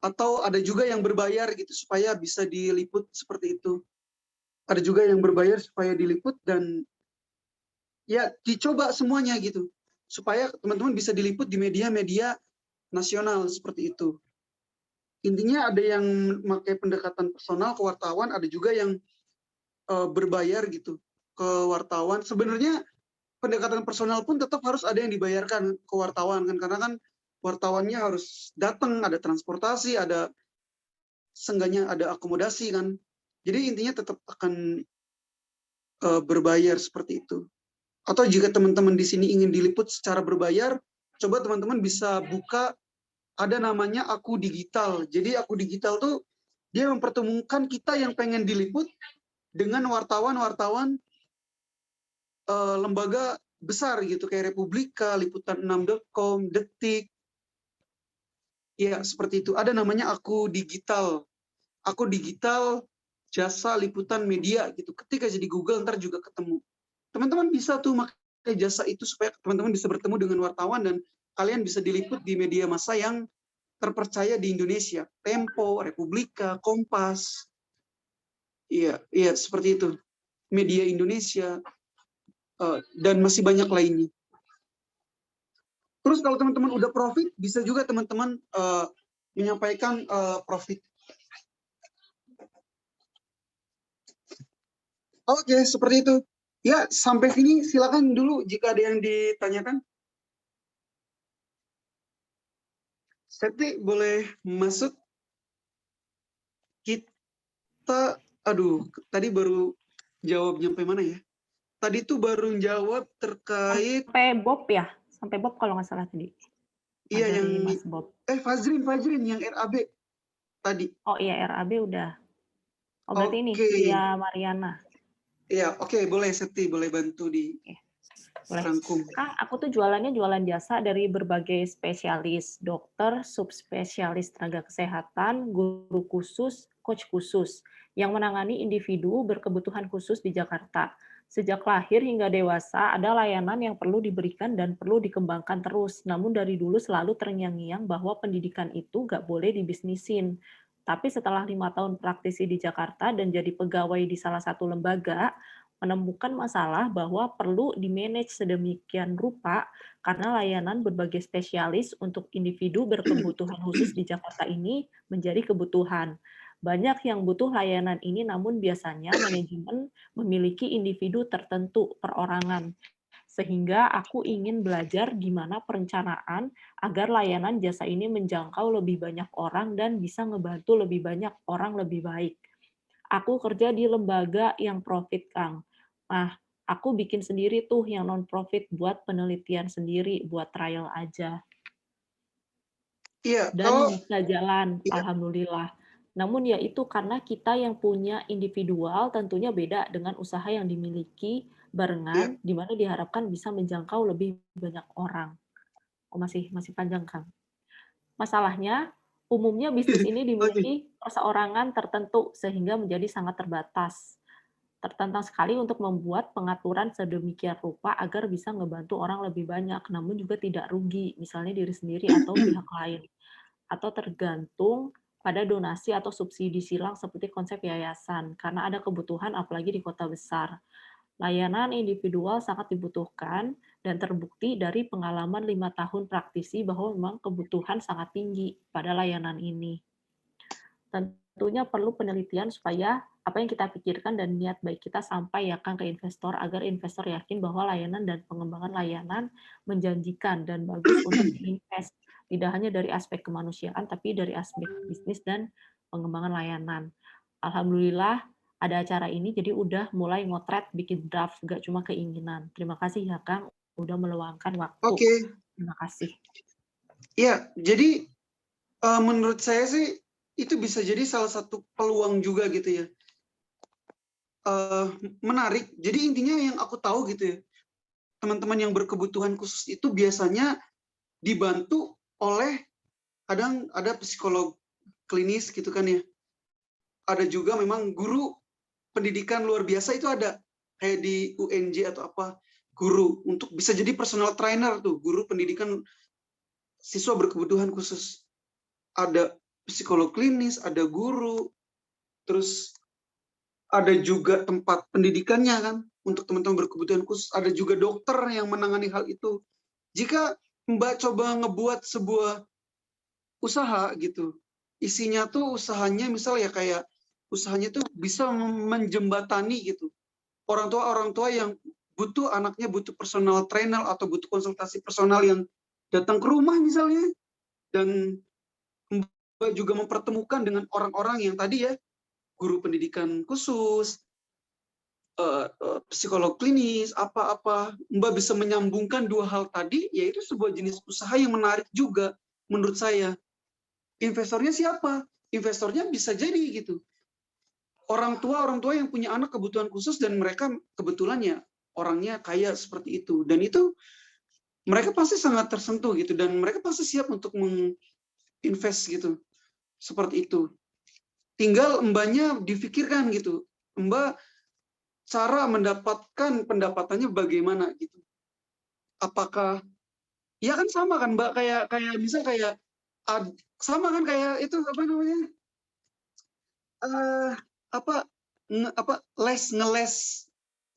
Atau ada juga yang berbayar gitu supaya bisa diliput seperti itu. Ada juga yang berbayar supaya diliput, dan ya dicoba semuanya gitu supaya teman-teman bisa diliput di media-media nasional seperti itu. Intinya ada yang memakai pendekatan personal ke wartawan, ada juga yang berbayar gitu ke wartawan. Sebenarnya pendekatan personal pun tetap harus ada yang dibayarkan ke wartawan kan, karena kan wartawannya harus datang, ada transportasi, ada seenggaknya ada akomodasi kan. Jadi intinya tetap akan berbayar seperti itu. Atau jika teman-teman di sini ingin diliput secara berbayar, coba teman-teman bisa buka, ada namanya Aku Digital. Jadi Aku Digital tuh dia mempertemukan kita yang pengen diliput dengan wartawan-wartawan lembaga besar gitu kayak Republika, Liputan6.com, Detik. Ya, seperti itu. Ada namanya Aku Digital. Aku Digital Jasa Liputan Media gitu. Ketika jadi Google ntar juga ketemu. Teman-teman bisa tuh pakai jasa itu supaya teman-teman bisa bertemu dengan wartawan dan kalian bisa diliput di media massa yang terpercaya di Indonesia. Tempo, Republika, Kompas. Iya, iya seperti itu. Media Indonesia dan masih banyak lainnya. Terus kalau teman-teman udah profit, bisa juga teman-teman menyampaikan profit. Oke, seperti itu. Ya, sampai sini silakan dulu jika ada yang ditanyakan. Seti boleh masuk. Kita, aduh, tadi baru jawab nyampe mana ya? Tadi tuh baru jawab terkait Sampai Bob ya? Sampai Bob kalau nggak salah tadi. iya yang Mas Bob. Fajrin yang RAB tadi. Oh iya, RAB udah. Oh berarti ini Ria Mariana. Iya, oke, boleh Seti, boleh bantu di rangkum. Kak, aku tuh jualannya jualan jasa dari berbagai spesialis, dokter, subspesialis tenaga kesehatan, guru khusus, coach khusus, yang menangani individu berkebutuhan khusus di Jakarta. Sejak lahir hingga dewasa, ada layanan yang perlu diberikan dan perlu dikembangkan terus. Namun dari dulu selalu terngiang-ngiang bahwa pendidikan itu nggak boleh dibisnisin. Tapi setelah 5 tahun praktisi di Jakarta dan jadi pegawai di salah satu lembaga, menemukan masalah bahwa perlu di-manage sedemikian rupa karena layanan berbagai spesialis untuk individu berkebutuhan khusus di Jakarta ini menjadi kebutuhan. Banyak yang butuh layanan ini, namun biasanya manajemen memiliki individu tertentu perorangan. Sehingga aku ingin belajar gimana perencanaan agar layanan jasa ini menjangkau lebih banyak orang dan bisa ngebantu lebih banyak orang lebih baik. Aku kerja di lembaga yang profit, Kang. Nah, aku bikin sendiri tuh yang non-profit buat penelitian sendiri, buat trial aja. Iya, Dan bisa jalan, alhamdulillah. Namun ya itu karena kita yang punya individual tentunya beda dengan usaha yang dimiliki barengan, di mana diharapkan bisa menjangkau lebih banyak orang. Oh, masih panjang, Kang. Masalahnya, umumnya bisnis ini dimiliki perseorangan tertentu sehingga menjadi sangat terbatas. Tertantang sekali untuk membuat pengaturan sedemikian rupa agar bisa ngebantu orang lebih banyak, namun juga tidak rugi, misalnya diri sendiri atau pihak lain. Atau tergantung pada donasi atau subsidi silang seperti konsep yayasan, karena ada kebutuhan apalagi di kota besar. Layanan individual sangat dibutuhkan dan terbukti dari pengalaman 5 tahun praktisi bahwa memang kebutuhan sangat tinggi pada layanan ini. Tentunya perlu penelitian supaya apa yang kita pikirkan dan niat baik kita sampai ya kan ke investor agar investor yakin bahwa layanan dan pengembangan layanan menjanjikan dan bagus untuk diinvest. Tidak hanya dari aspek kemanusiaan tapi dari aspek bisnis dan pengembangan layanan. Alhamdulillah ada acara ini, jadi udah mulai ngotret bikin draft, gak cuma keinginan. Terima kasih ya Kang udah meluangkan waktu. Oke. Terima kasih. Ya, jadi menurut saya sih itu bisa jadi salah satu peluang juga gitu ya. Menarik. Jadi intinya yang aku tahu gitu ya, teman-teman yang berkebutuhan khusus itu biasanya dibantu oleh, kadang ada psikolog klinis gitu kan ya. Ada juga memang guru pendidikan luar biasa itu ada, kayak di UNJ atau apa, guru untuk bisa jadi personal trainer tuh, guru pendidikan siswa berkebutuhan khusus. Ada psikolog klinis, ada guru, terus ada juga tempat pendidikannya kan untuk teman-teman berkebutuhan khusus, ada juga dokter yang menangani hal itu. Jika Mbak coba ngebuat sebuah usaha gitu, isinya tuh usahanya misal ya kayak usahanya tuh bisa menjembatani gitu orang tua yang butuh, anaknya butuh personal trainer atau butuh konsultasi personal yang datang ke rumah misalnya, dan Mbak juga mempertemukan dengan orang-orang yang tadi ya, guru pendidikan khusus, psikolog klinis, apa-apa, Mbak bisa menyambungkan dua hal tadi, yaitu sebuah jenis usaha yang menarik juga menurut saya. Investornya siapa? Investornya bisa jadi gitu. Orang tua yang punya anak kebutuhan khusus dan mereka kebetulan ya orangnya kaya seperti itu. Dan itu mereka pasti sangat tersentuh gitu, dan mereka pasti siap untuk menginvest gitu. Seperti itu. Tinggal Mbaknya difikirkan gitu. Mbak cara mendapatkan pendapatannya bagaimana gitu. Apakah ya kan sama kan Mbak, kayak misal kayak sama kan kayak itu apa namanya? Ngeles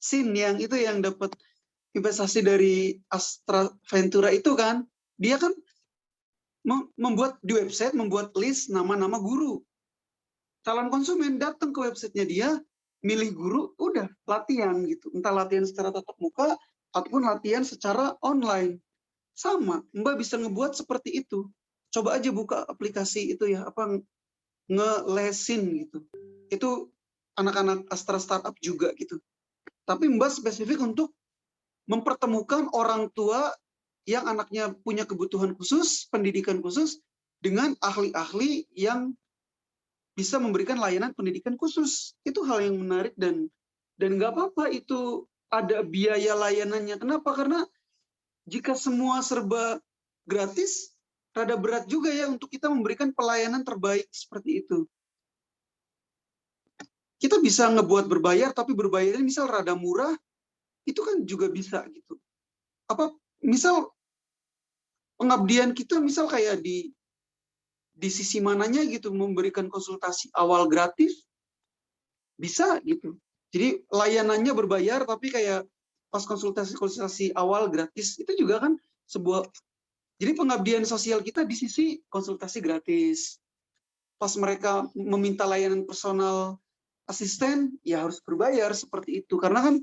SIN yang itu yang dapat investasi dari Astra Ventura itu kan, dia kan membuat di website, membuat list nama-nama guru. Calon konsumen datang ke websitenya dia, milih guru, udah latihan gitu. Entah latihan secara tatap muka ataupun latihan secara online. Sama, Mbak bisa ngebuat seperti itu. Coba aja buka aplikasi itu ya, apa ngelesin gitu. Itu anak-anak Astra Startup juga gitu. Tapi Mbak spesifik untuk mempertemukan orang tua yang anaknya punya kebutuhan khusus, pendidikan khusus, dengan ahli-ahli yang bisa memberikan layanan pendidikan khusus. Itu hal yang menarik, dan nggak apa-apa itu ada biaya layanannya. Kenapa? Karena jika semua serba gratis, rada berat juga ya untuk kita memberikan pelayanan terbaik seperti itu. Kita bisa ngebuat berbayar, tapi berbayarnya misal rada murah, itu kan juga bisa gitu. Apa misal pengabdian kita misal kayak di sisi mananya gitu, memberikan konsultasi awal gratis, bisa gitu. Jadi layanannya berbayar tapi kayak pas konsultasi awal gratis, itu juga kan sebuah, jadi pengabdian sosial kita di sisi konsultasi gratis. Pas mereka meminta layanan personal asisten, ya harus berbayar seperti itu. Karena kan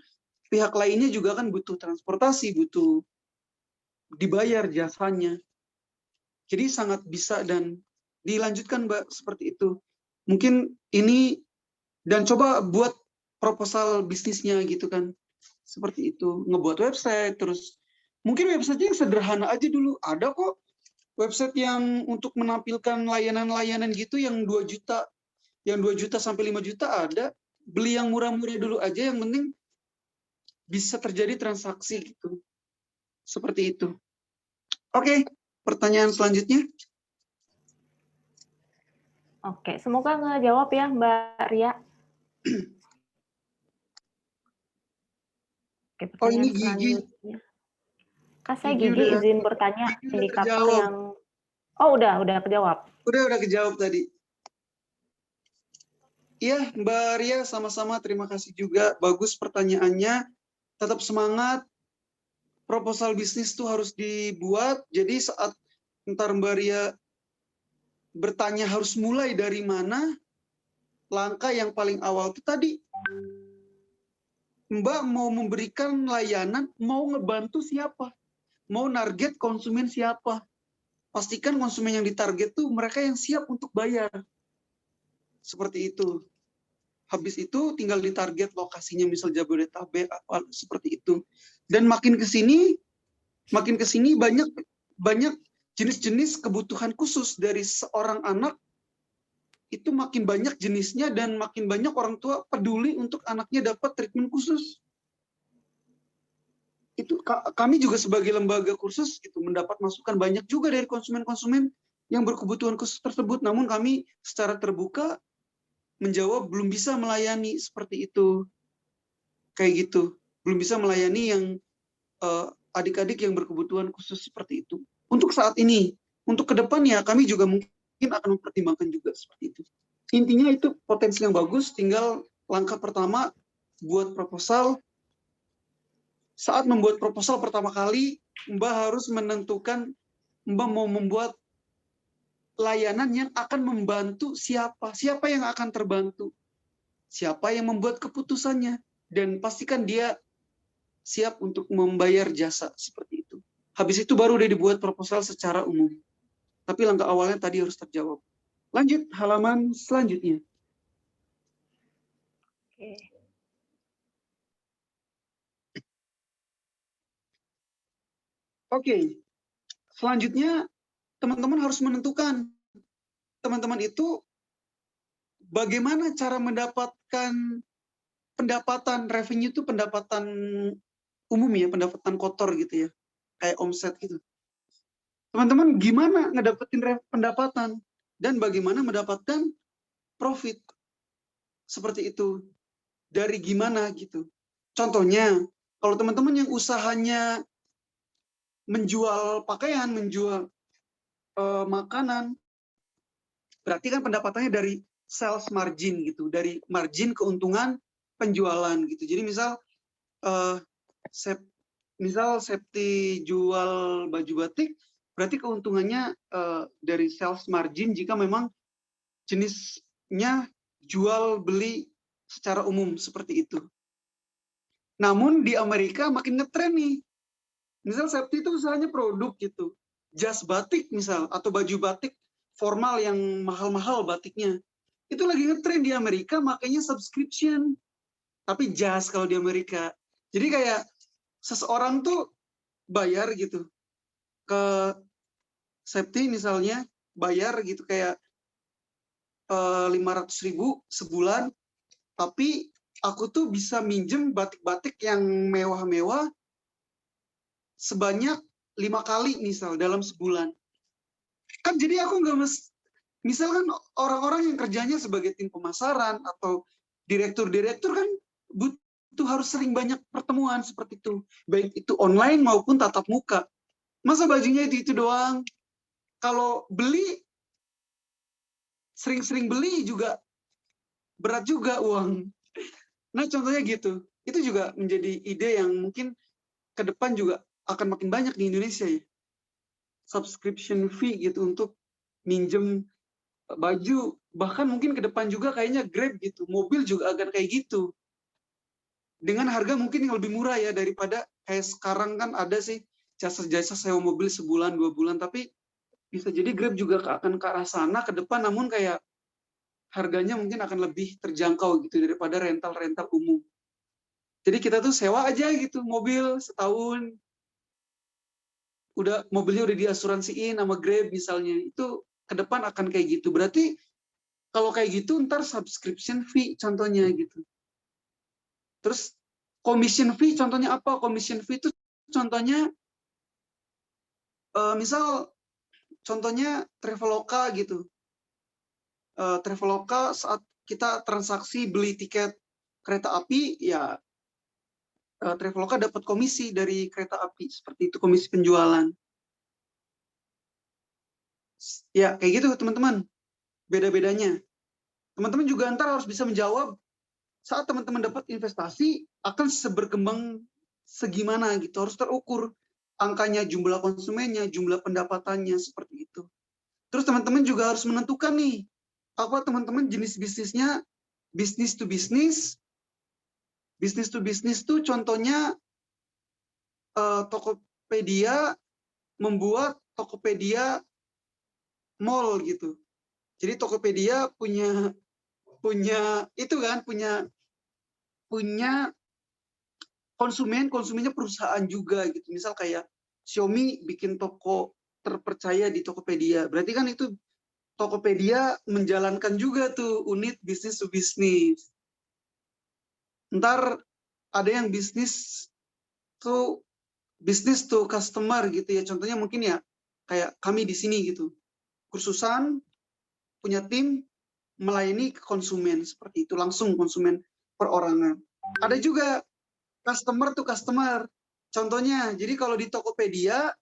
pihak lainnya juga kan butuh transportasi, butuh dibayar jasanya. Jadi sangat bisa dan dilanjutkan Mbak seperti itu. Mungkin ini, dan coba buat proposal bisnisnya gitu kan. Seperti itu, ngebuat website, terus mungkin website yang sederhana aja dulu. Ada kok website yang untuk menampilkan layanan-layanan gitu yang 2 juta, yang 2 juta sampai 5 juta ada. Beli yang murah-murah dulu aja, yang penting bisa terjadi transaksi gitu. Seperti itu. Oke, pertanyaan selanjutnya. Oke, semoga ngejawab ya Mbak Ria. Oke, pertanyaan ini Gigi. selanjutnya. Kak, saya Gigi Gigi izin bertanya Gigi indikator yang... Oh, udah kejawab. Udah kejawab tadi. Iya, Mbak Ria, sama-sama terima kasih juga. Bagus pertanyaannya. Tetap semangat. Proposal bisnis tuh harus dibuat. Jadi saat ntar Mbak Ria bertanya harus mulai dari mana, langkah yang paling awal itu tadi. Mbak mau memberikan layanan, mau ngebantu siapa? Mau target konsumen siapa? Pastikan konsumen yang ditarget tuh mereka yang siap untuk bayar. Seperti itu. Habis itu tinggal ditarget lokasinya, misal Jabodetabek, apa seperti itu. Dan makin ke sini, Makin ke sini banyak jenis-jenis kebutuhan khusus dari seorang anak, itu makin banyak jenisnya dan makin banyak orang tua peduli untuk anaknya dapat treatment khusus. Itu kami juga sebagai lembaga kursus itu mendapat masukan banyak juga dari konsumen-konsumen yang berkebutuhan khusus tersebut, namun kami secara terbuka menjawab belum bisa melayani seperti itu, kayak gitu, belum bisa melayani yang adik-adik yang berkebutuhan khusus seperti itu. Untuk saat ini, untuk kedepannya kami juga mungkin akan mempertimbangkan juga seperti itu. Intinya itu potensi yang bagus, tinggal langkah pertama buat proposal. Saat membuat proposal pertama kali, Mbak harus menentukan Mbak mau membuat layanan yang akan membantu siapa yang akan terbantu, siapa yang membuat keputusannya, dan pastikan dia siap untuk membayar jasa seperti itu. Habis itu baru dia dibuat proposal secara umum. Tapi langkah awalnya tadi harus terjawab. Lanjut halaman selanjutnya. Oke. Oke, selanjutnya teman-teman harus menentukan teman-teman itu bagaimana cara mendapatkan pendapatan revenue itu, pendapatan umum ya, pendapatan kotor gitu ya, kayak omset gitu. Teman-teman gimana ngedapetin pendapatan dan bagaimana mendapatkan profit seperti itu, dari gimana gitu. Contohnya kalau teman-teman yang usahanya menjual pakaian, menjual makanan, berarti kan pendapatannya dari sales margin gitu, dari margin keuntungan penjualan gitu. Jadi misal Septi jual baju batik, berarti keuntungannya dari sales margin jika memang jenisnya jual beli secara umum seperti itu. Namun di Amerika makin ngetren nih. Misal Septi itu usahanya produk gitu, jas batik misal, atau baju batik formal yang mahal-mahal batiknya. Itu lagi ngetren di Amerika, makanya subscription. Tapi jas kalau di Amerika. Jadi kayak seseorang tuh bayar gitu ke Septi misalnya, bayar gitu kayak 500.000 sebulan, tapi aku tuh bisa minjem batik-batik yang mewah-mewah sebanyak 5 kali misal dalam sebulan. Kan jadi aku nggak misalkan orang-orang yang kerjanya sebagai tim pemasaran atau direktur-direktur kan butuh harus sering banyak pertemuan seperti itu, baik itu online maupun tatap muka. Masa bajunya itu doang? Kalau beli sering-sering beli juga berat juga uang. Nah contohnya gitu, itu juga menjadi ide yang mungkin ke depan juga akan makin banyak di Indonesia ya, subscription fee gitu untuk minjem baju. Bahkan mungkin ke depan juga kayaknya Grab gitu, mobil juga akan kayak gitu, dengan harga mungkin yang lebih murah ya, daripada kayak sekarang kan ada sih jasa-jasa sewa mobil sebulan 2 bulan, tapi bisa jadi Grab juga akan ke arah sana ke depan, namun kayak harganya mungkin akan lebih terjangkau gitu daripada rental-rental umum. Jadi kita tuh sewa aja gitu mobil setahun, mobilnya udah diasuransiin sama Grab misalnya, itu ke depan akan kayak gitu. Berarti kalau kayak gitu ntar subscription fee contohnya gitu. Terus commission fee contohnya apa? Commission fee itu contohnya misal contohnya Traveloka gitu. Traveloka saat kita transaksi beli tiket kereta api, ya Traveloka dapat komisi dari kereta api, seperti itu, komisi penjualan. Ya, kayak gitu teman-teman. Beda-bedanya. Teman-teman juga ntar harus bisa menjawab saat teman-teman dapat investasi akan seberkembang segimana gitu. Harus terukur angkanya, jumlah konsumennya, jumlah pendapatannya, seperti itu. Terus teman-teman juga harus menentukan nih, apa teman-teman jenis bisnisnya, bisnis to bisnis. Bisnis to bisnis tuh contohnya Tokopedia membuat Tokopedia Mall gitu. Jadi Tokopedia punya itu kan, punya konsumennya perusahaan juga gitu. Misal kayak Xiaomi bikin toko terpercaya di Tokopedia. Berarti kan itu Tokopedia menjalankan juga tuh unit bisnis to bisnis. Ntar ada yang bisnis to customer gitu ya. Contohnya mungkin ya kayak kami di sini gitu. Kursusan, punya tim, melayani ke konsumen seperti itu. Langsung konsumen perorangan. Ada juga customer to customer. Contohnya, jadi kalau di Tokopedia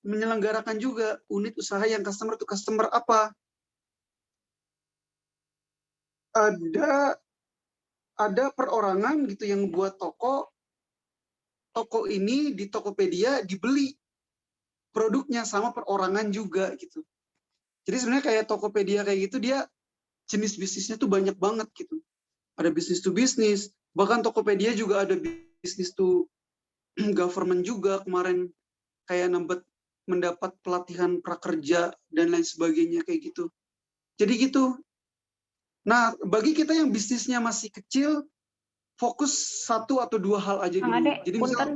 menyelenggarakan juga unit usaha yang customer to customer apa? Ada perorangan gitu yang buat toko ini di Tokopedia dibeli produknya sama perorangan juga gitu. Jadi sebenarnya kayak Tokopedia kayak gitu dia jenis bisnisnya tuh banyak banget gitu. Ada bisnis to bisnis, bahkan Tokopedia juga ada bisnis to government juga kemarin kayak mendapat pelatihan prakerja dan lain sebagainya kayak gitu. Jadi gitu. Nah, bagi kita yang bisnisnya masih kecil, fokus 1 atau 2 hal aja Kang dulu. Ade, Jadi misal punten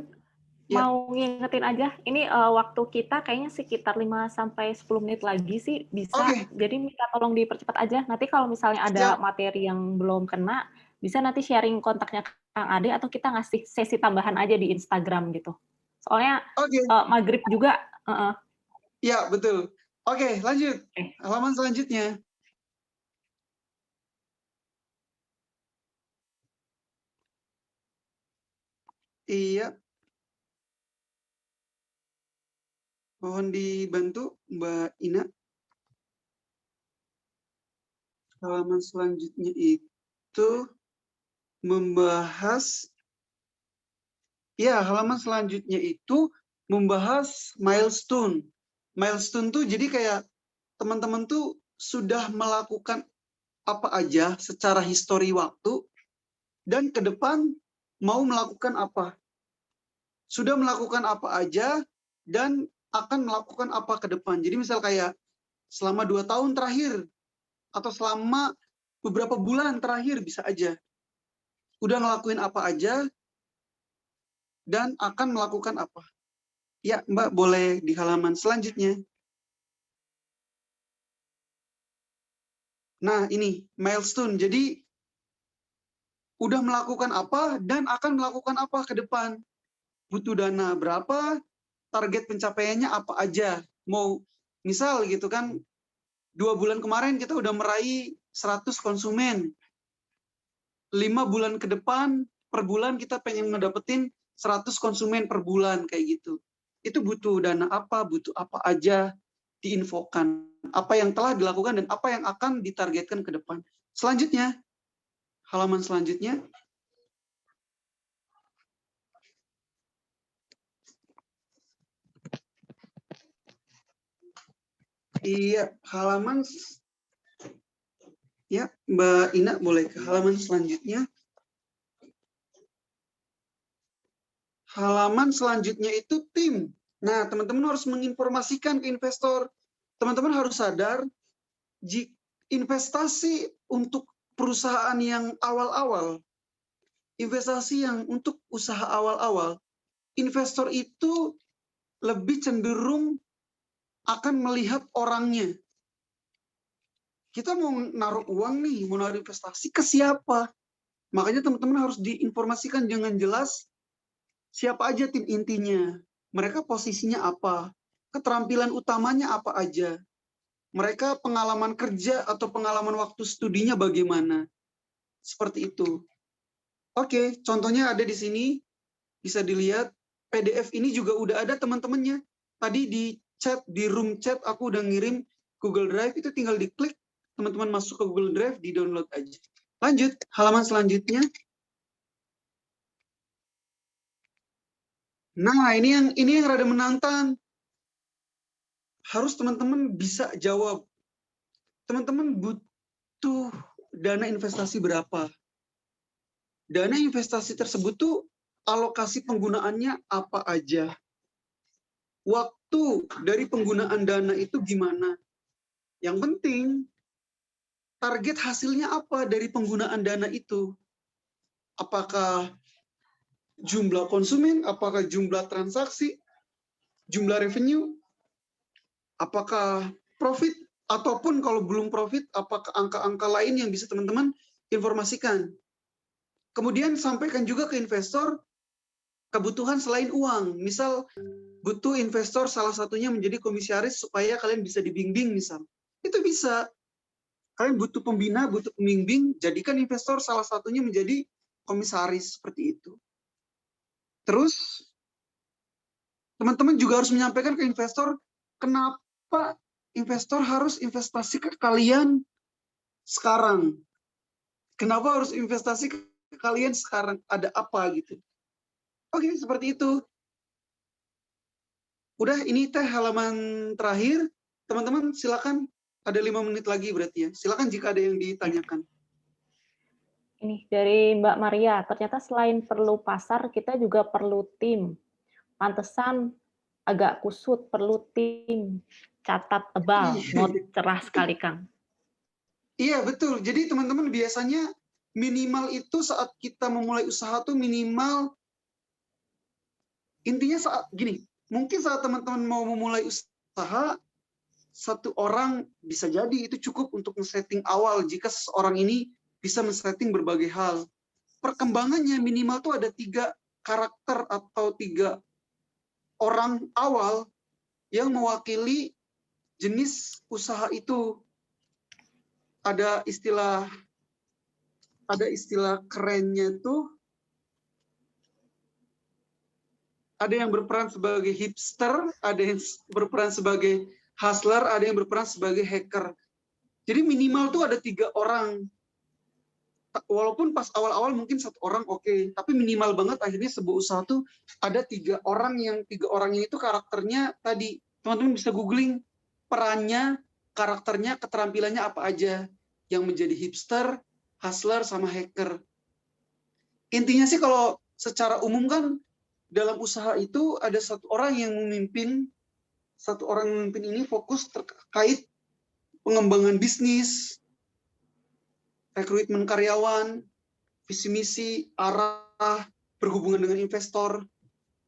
ya, mau ngingetin aja, ini waktu kita kayaknya sekitar 5-10 menit lagi sih bisa. oke, Jadi minta tolong dipercepat aja. Nanti kalau misalnya ada siap. materi yang belum kena, bisa nanti sharing kontaknya Kang Ade atau kita ngasih sesi tambahan aja di Instagram gitu. Soalnya Oke, maghrib juga. ya betul. Oke, lanjut. Oke. Halaman selanjutnya. Iya, mohon dibantu Mbak Ina. Halaman selanjutnya itu membahas, halaman selanjutnya itu membahas milestone. Milestone tuh jadi kayak teman-teman tuh sudah melakukan apa aja secara histori waktu dan ke depan mau melakukan apa. Sudah melakukan apa aja dan akan melakukan apa ke depan. Jadi misal kayak selama 2 tahun terakhir atau selama beberapa bulan terakhir bisa aja. Udah ngelakuin apa aja dan akan melakukan apa. Ya, Mbak, boleh di halaman selanjutnya. Nah, ini milestone. Jadi udah melakukan apa dan akan melakukan apa ke depan. Butuh dana berapa, target pencapaiannya apa aja. Mau misal gitu kan, 2 bulan kemarin kita udah meraih 100 konsumen. 5 bulan ke depan, per bulan kita pengen ngedapetin 100 konsumen per bulan kayak gitu. Itu butuh dana apa, butuh apa aja, diinfokan. Apa yang telah dilakukan dan apa yang akan ditargetkan ke depan. Selanjutnya, halaman selanjutnya. Iya, halaman, ya Mbak Ina boleh ke halaman selanjutnya. Halaman selanjutnya itu tim. Nah, teman-teman harus menginformasikan ke investor. Teman-teman harus sadar, investasi untuk perusahaan yang awal-awal, investasi yang untuk usaha awal-awal, investor itu lebih cenderung akan melihat orangnya. Kita mau naruh uang nih, mau naruh investasi ke siapa? Makanya teman-teman harus diinformasikan dengan jelas siapa aja tim intinya, mereka posisinya apa, keterampilan utamanya apa aja, mereka pengalaman kerja atau pengalaman waktu studinya bagaimana. Seperti itu. Oke, contohnya ada di sini, bisa dilihat. PDF ini juga udah ada teman-temannya. Tadi di chat, di room chat aku udah ngirim Google Drive, itu tinggal diklik, teman-teman masuk ke Google Drive, di-download aja. Lanjut, halaman selanjutnya. Nah, ini yang rada menantang. Harus teman-teman bisa jawab. Teman-teman butuh dana investasi berapa? Dana investasi tersebut tuh alokasi penggunaannya apa aja? Waktu dari penggunaan dana itu gimana? Yang penting, target hasilnya apa dari penggunaan dana itu? Apakah jumlah konsumen, apakah jumlah transaksi, jumlah revenue, apakah profit, ataupun kalau belum profit, apakah angka-angka lain yang bisa teman-teman informasikan. Kemudian sampaikan juga ke investor kebutuhan selain uang. Misal butuh investor salah satunya menjadi komisaris supaya kalian bisa dibimbing misal. Itu bisa. Kalian butuh pembina, butuh pembimbing, jadikan investor salah satunya menjadi komisaris seperti itu. Terus teman-teman juga harus menyampaikan ke investor kenapa investor harus investasi ke kalian sekarang. Kenapa harus investasi ke kalian sekarang? Ada apa gitu. Oke, seperti itu. Udah, ini teh halaman terakhir. Teman-teman silakan, ada 5 menit lagi berarti ya. Silakan jika ada yang ditanyakan. Ini dari Mbak Maria, ternyata selain perlu pasar, kita juga perlu tim. Pantesan agak kusut, perlu tim. Catat tebal, note cerah sekali, Kang. Iya, betul. Jadi teman-teman biasanya minimal itu saat kita memulai usaha tuh minimal, intinya saat gini, mungkin saat teman-teman mau memulai usaha, 1 orang bisa jadi itu cukup untuk men-setting awal jika seseorang ini bisa men-setting berbagai hal. Perkembangannya minimal tuh ada 3 karakter atau 3 orang awal yang mewakili jenis usaha itu. Ada istilah kerennya tuh, ada yang berperan sebagai hipster, ada yang berperan sebagai hustler, ada yang berperan sebagai hacker. Jadi minimal tuh ada 3 orang. Walaupun pas awal-awal mungkin 1 orang oke, tapi minimal banget akhirnya sebuah usaha tuh ada 3 orang, yang 3 orang ini tuh karakternya tadi. Teman-teman bisa googling perannya, karakternya, keterampilannya apa aja. Yang menjadi hipster, hustler, sama hacker. Intinya sih kalau secara umum kan dalam usaha itu ada 1 orang yang memimpin. 1 orang yang memimpin ini fokus terkait pengembangan bisnis, rekrutmen karyawan, visi misi, arah, berhubungan dengan investor.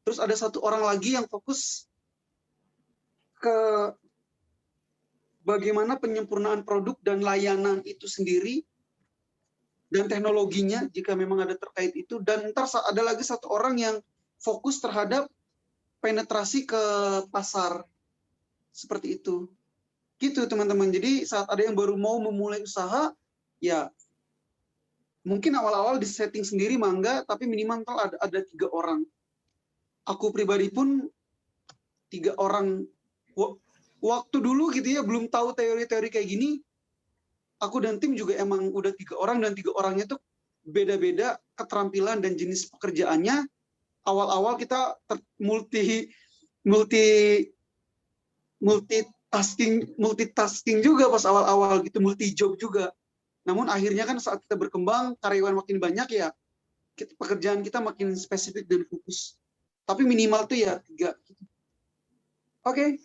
Terus ada 1 orang lagi yang fokus ke bagaimana penyempurnaan produk dan layanan itu sendiri, dan teknologinya jika memang ada terkait itu. Dan ntar ada lagi 1 orang yang fokus terhadap penetrasi ke pasar. Seperti itu. Gitu teman-teman. Jadi saat ada yang baru mau memulai usaha, ya mungkin awal-awal di setting sendiri mangga, tapi minimal ada 3 orang. Aku pribadi pun 3 orang. Waktu dulu gitu ya, belum tahu teori-teori kayak gini, aku dan tim juga emang udah 3 orang, dan 3 orangnya tuh beda-beda keterampilan dan jenis pekerjaannya. Awal-awal kita multitasking juga pas awal-awal gitu, multi job juga. Namun akhirnya kan saat kita berkembang, karyawan makin banyak ya, pekerjaan kita makin spesifik dan fokus. Tapi minimal tuh ya 3. Oke.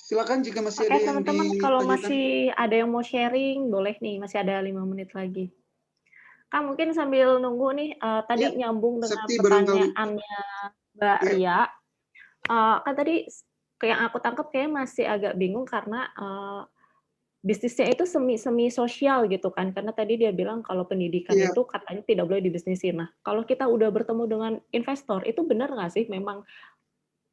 Silakan jika masih ada yang teman-teman, ditanyakan. kalau masih ada yang mau sharing, boleh nih, masih ada 5 menit lagi. Kang, mungkin sambil nunggu nih, tadi nyambung dengan pertanyaannya Mbak Ria. Kan tadi yang aku tangkap kayaknya masih agak bingung karena bisnisnya itu semi sosial gitu kan, karena tadi dia bilang kalau pendidikan itu katanya tidak boleh dibisnisin. Nah, kalau kita udah bertemu dengan investor, itu benar nggak sih memang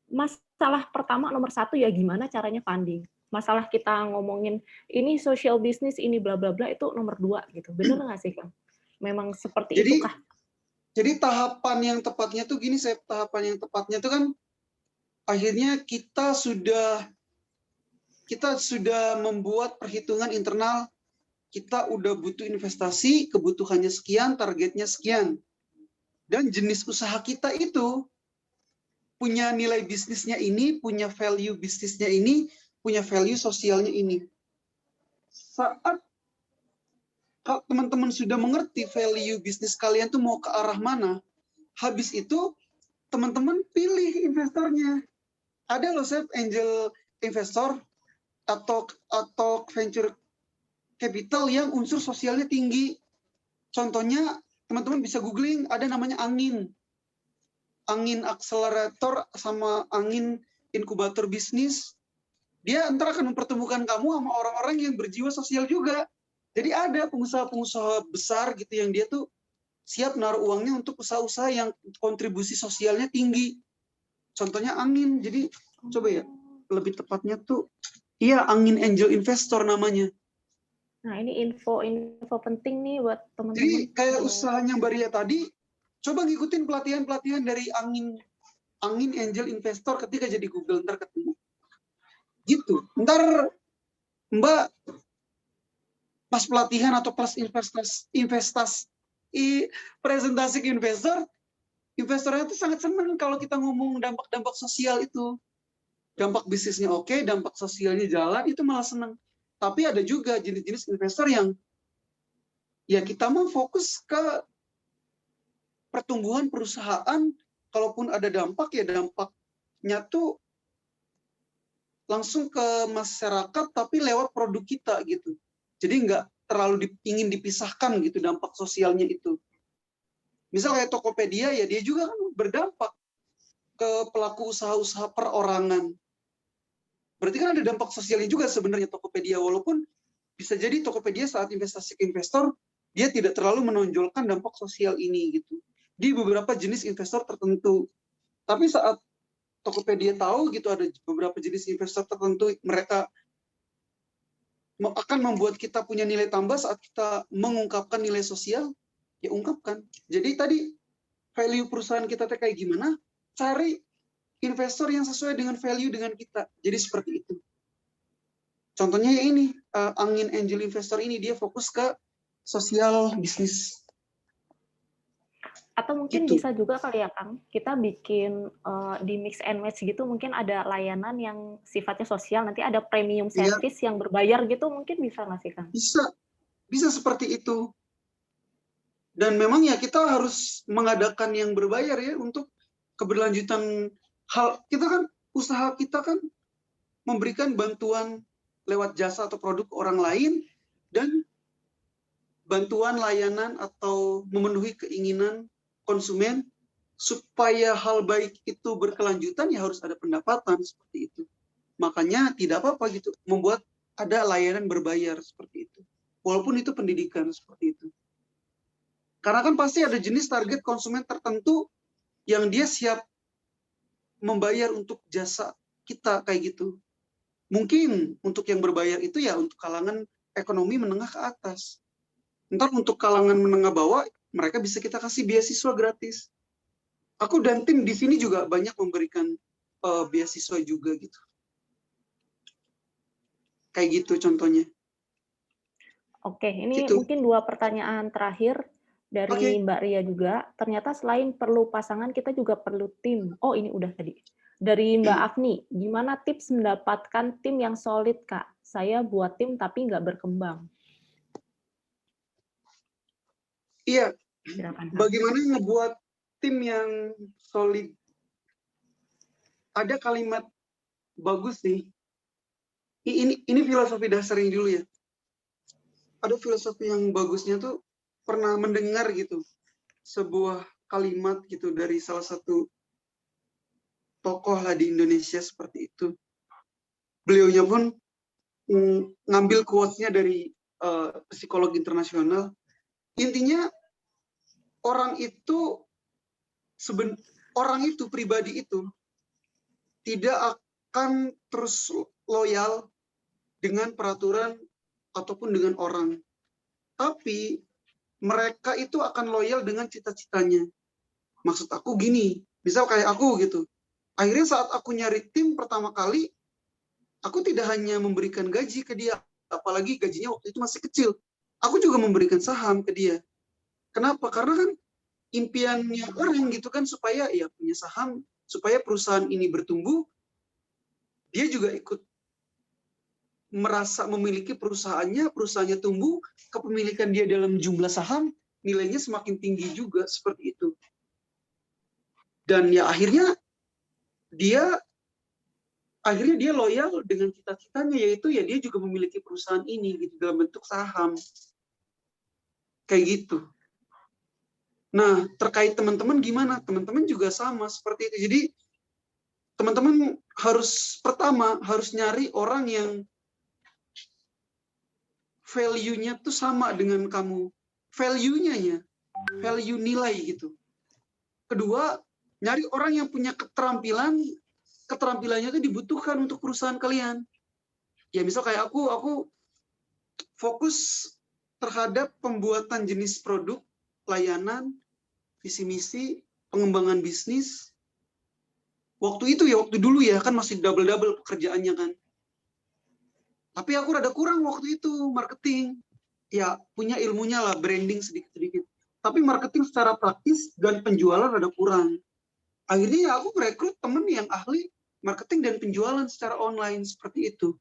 masalah pertama nomor 1 ya gimana caranya funding. Masalah kita ngomongin ini social business, ini bla bla bla, itu nomor 2 gitu. Benar nggak sih, Kang? Memang seperti itukah? Jadi tahapan yang tepatnya tuh gini, tahapan yang tepatnya tuh kan akhirnya kita sudah membuat perhitungan internal, kita udah butuh investasi, kebutuhannya sekian, targetnya sekian. Dan jenis usaha kita itu punya nilai bisnisnya ini, punya value bisnisnya ini, punya value sosialnya ini. Saat teman-teman sudah mengerti value bisnis kalian tuh mau ke arah mana, habis itu teman-teman pilih investornya. Ada loh angel investor atau venture capital yang unsur sosialnya tinggi. Contohnya teman-teman bisa googling, ada namanya Angin. angin akselerator sama angin inkubator bisnis, dia ntar akan mempertemukan kamu sama orang-orang yang berjiwa sosial juga. Jadi ada pengusaha-pengusaha besar gitu yang dia tuh siap naruh uangnya untuk usaha-usaha yang kontribusi sosialnya tinggi. Contohnya angin. Jadi coba ya, lebih tepatnya tuh, iya, angin angel investor namanya. Nah, ini info penting nih buat teman-teman. Jadi kayak usahanya Mbak Ria tadi, coba ngikutin pelatihan-pelatihan dari angin angel investor ketika jadi Google, ntar ketemu. Gitu. Ntar Mbak pas pelatihan atau pas presentasi ke investornya itu sangat senang kalau kita ngomong dampak-dampak sosial itu. Dampak bisnisnya oke, dampak sosialnya jalan, itu malah senang. Tapi ada juga jenis-jenis investor yang ya kita mau fokus ke pertumbuhan perusahaan, kalaupun ada dampak ya dampaknya tuh langsung ke masyarakat tapi lewat produk kita gitu. Jadi nggak terlalu ingin dipisahkan gitu dampak sosialnya itu. Misal kayak Tokopedia ya dia juga kan berdampak ke pelaku usaha-usaha perorangan. Berarti kan ada dampak sosialnya juga sebenarnya Tokopedia, walaupun bisa jadi Tokopedia saat investasi ke investor dia tidak terlalu menonjolkan dampak sosial ini gitu di beberapa jenis investor tertentu. Tapi saat Tokopedia tahu gitu ada beberapa jenis investor tertentu mereka akan membuat kita punya nilai tambah saat kita mengungkapkan nilai sosial, ya ungkapkan. Jadi tadi value perusahaan kita kayak gimana, cari investor yang sesuai dengan value dengan kita. Jadi seperti itu. Contohnya ya ini, angin angel investor ini dia fokus ke sosial bisnis. Atau mungkin Gitu. bisa juga kali ya Kang, kita bikin di mix and match gitu, mungkin ada layanan yang sifatnya sosial, nanti ada premium service yang berbayar gitu, mungkin bisa nggak sih Kang? Bisa seperti itu. Dan memang ya kita harus mengadakan yang berbayar ya untuk keberlanjutan hal. Kita kan, usaha kita kan memberikan bantuan lewat jasa atau produk orang lain dan bantuan layanan atau memenuhi keinginan konsumen supaya hal baik itu berkelanjutan ya harus ada pendapatan seperti itu. Makanya tidak apa-apa gitu membuat ada layanan berbayar seperti itu. Walaupun itu pendidikan seperti itu. Karena kan pasti ada jenis target konsumen tertentu yang dia siap membayar untuk jasa kita kayak gitu. Mungkin untuk yang berbayar itu ya untuk kalangan ekonomi menengah ke atas. Ntar untuk kalangan menengah bawah mereka bisa kita kasih beasiswa gratis. Aku dan tim di sini juga banyak memberikan beasiswa juga gitu. Kayak gitu contohnya. Oke, ini Gitu. mungkin 2 pertanyaan terakhir dari Mbak Ria juga. Ternyata selain perlu pasangan, kita juga perlu tim. Oh, ini udah tadi. Dari Mbak Afni, gimana tips mendapatkan tim yang solid, Kak? Saya buat tim tapi nggak berkembang. Iya. Silakan, Kak. Bagaimana ngebuat tim yang solid? Ada kalimat bagus nih. Ini filosofi dasarnya dulu ya. Ada filosofi yang bagusnya tuh pernah mendengar gitu sebuah kalimat gitu dari salah satu tokoh lah di Indonesia seperti itu. Beliaunya pun ngambil quotes-nya dari psikolog internasional. Intinya orang itu pribadi itu tidak akan terus loyal dengan peraturan ataupun dengan orang. Tapi mereka itu akan loyal dengan cita-citanya. Maksud aku gini, misal kayak aku gitu. Akhirnya saat aku nyari tim pertama kali, aku tidak hanya memberikan gaji ke dia, apalagi gajinya waktu itu masih kecil. Aku juga memberikan saham ke dia. Kenapa? Karena kan impiannya orang gitu kan supaya ya punya saham, supaya perusahaan ini bertumbuh, dia juga ikut merasa memiliki perusahaannya tumbuh, kepemilikan dia dalam jumlah saham, nilainya semakin tinggi juga seperti itu. Dan ya akhirnya dia loyal dengan cita-citanya, yaitu ya dia juga memiliki perusahaan ini gitu dalam bentuk saham. Kayak gitu. Nah, terkait teman-teman gimana? Teman-teman juga sama seperti itu. Jadi teman-teman pertama harus nyari orang yang value-nya tuh sama dengan kamu. Value-nya value nilai gitu. Kedua, nyari orang yang punya keterampilannya itu dibutuhkan untuk perusahaan kalian. Ya misal kayak aku fokus terhadap pembuatan jenis produk, layanan, visi misi, pengembangan bisnis. Waktu dulu ya kan masih double pekerjaannya kan. Tapi aku rada kurang waktu itu marketing. Ya punya ilmunya lah, branding sedikit-sedikit. Tapi marketing secara praktis dan penjualan rada kurang. Akhirnya ya aku merekrut temen yang ahli marketing dan penjualan secara online seperti itu.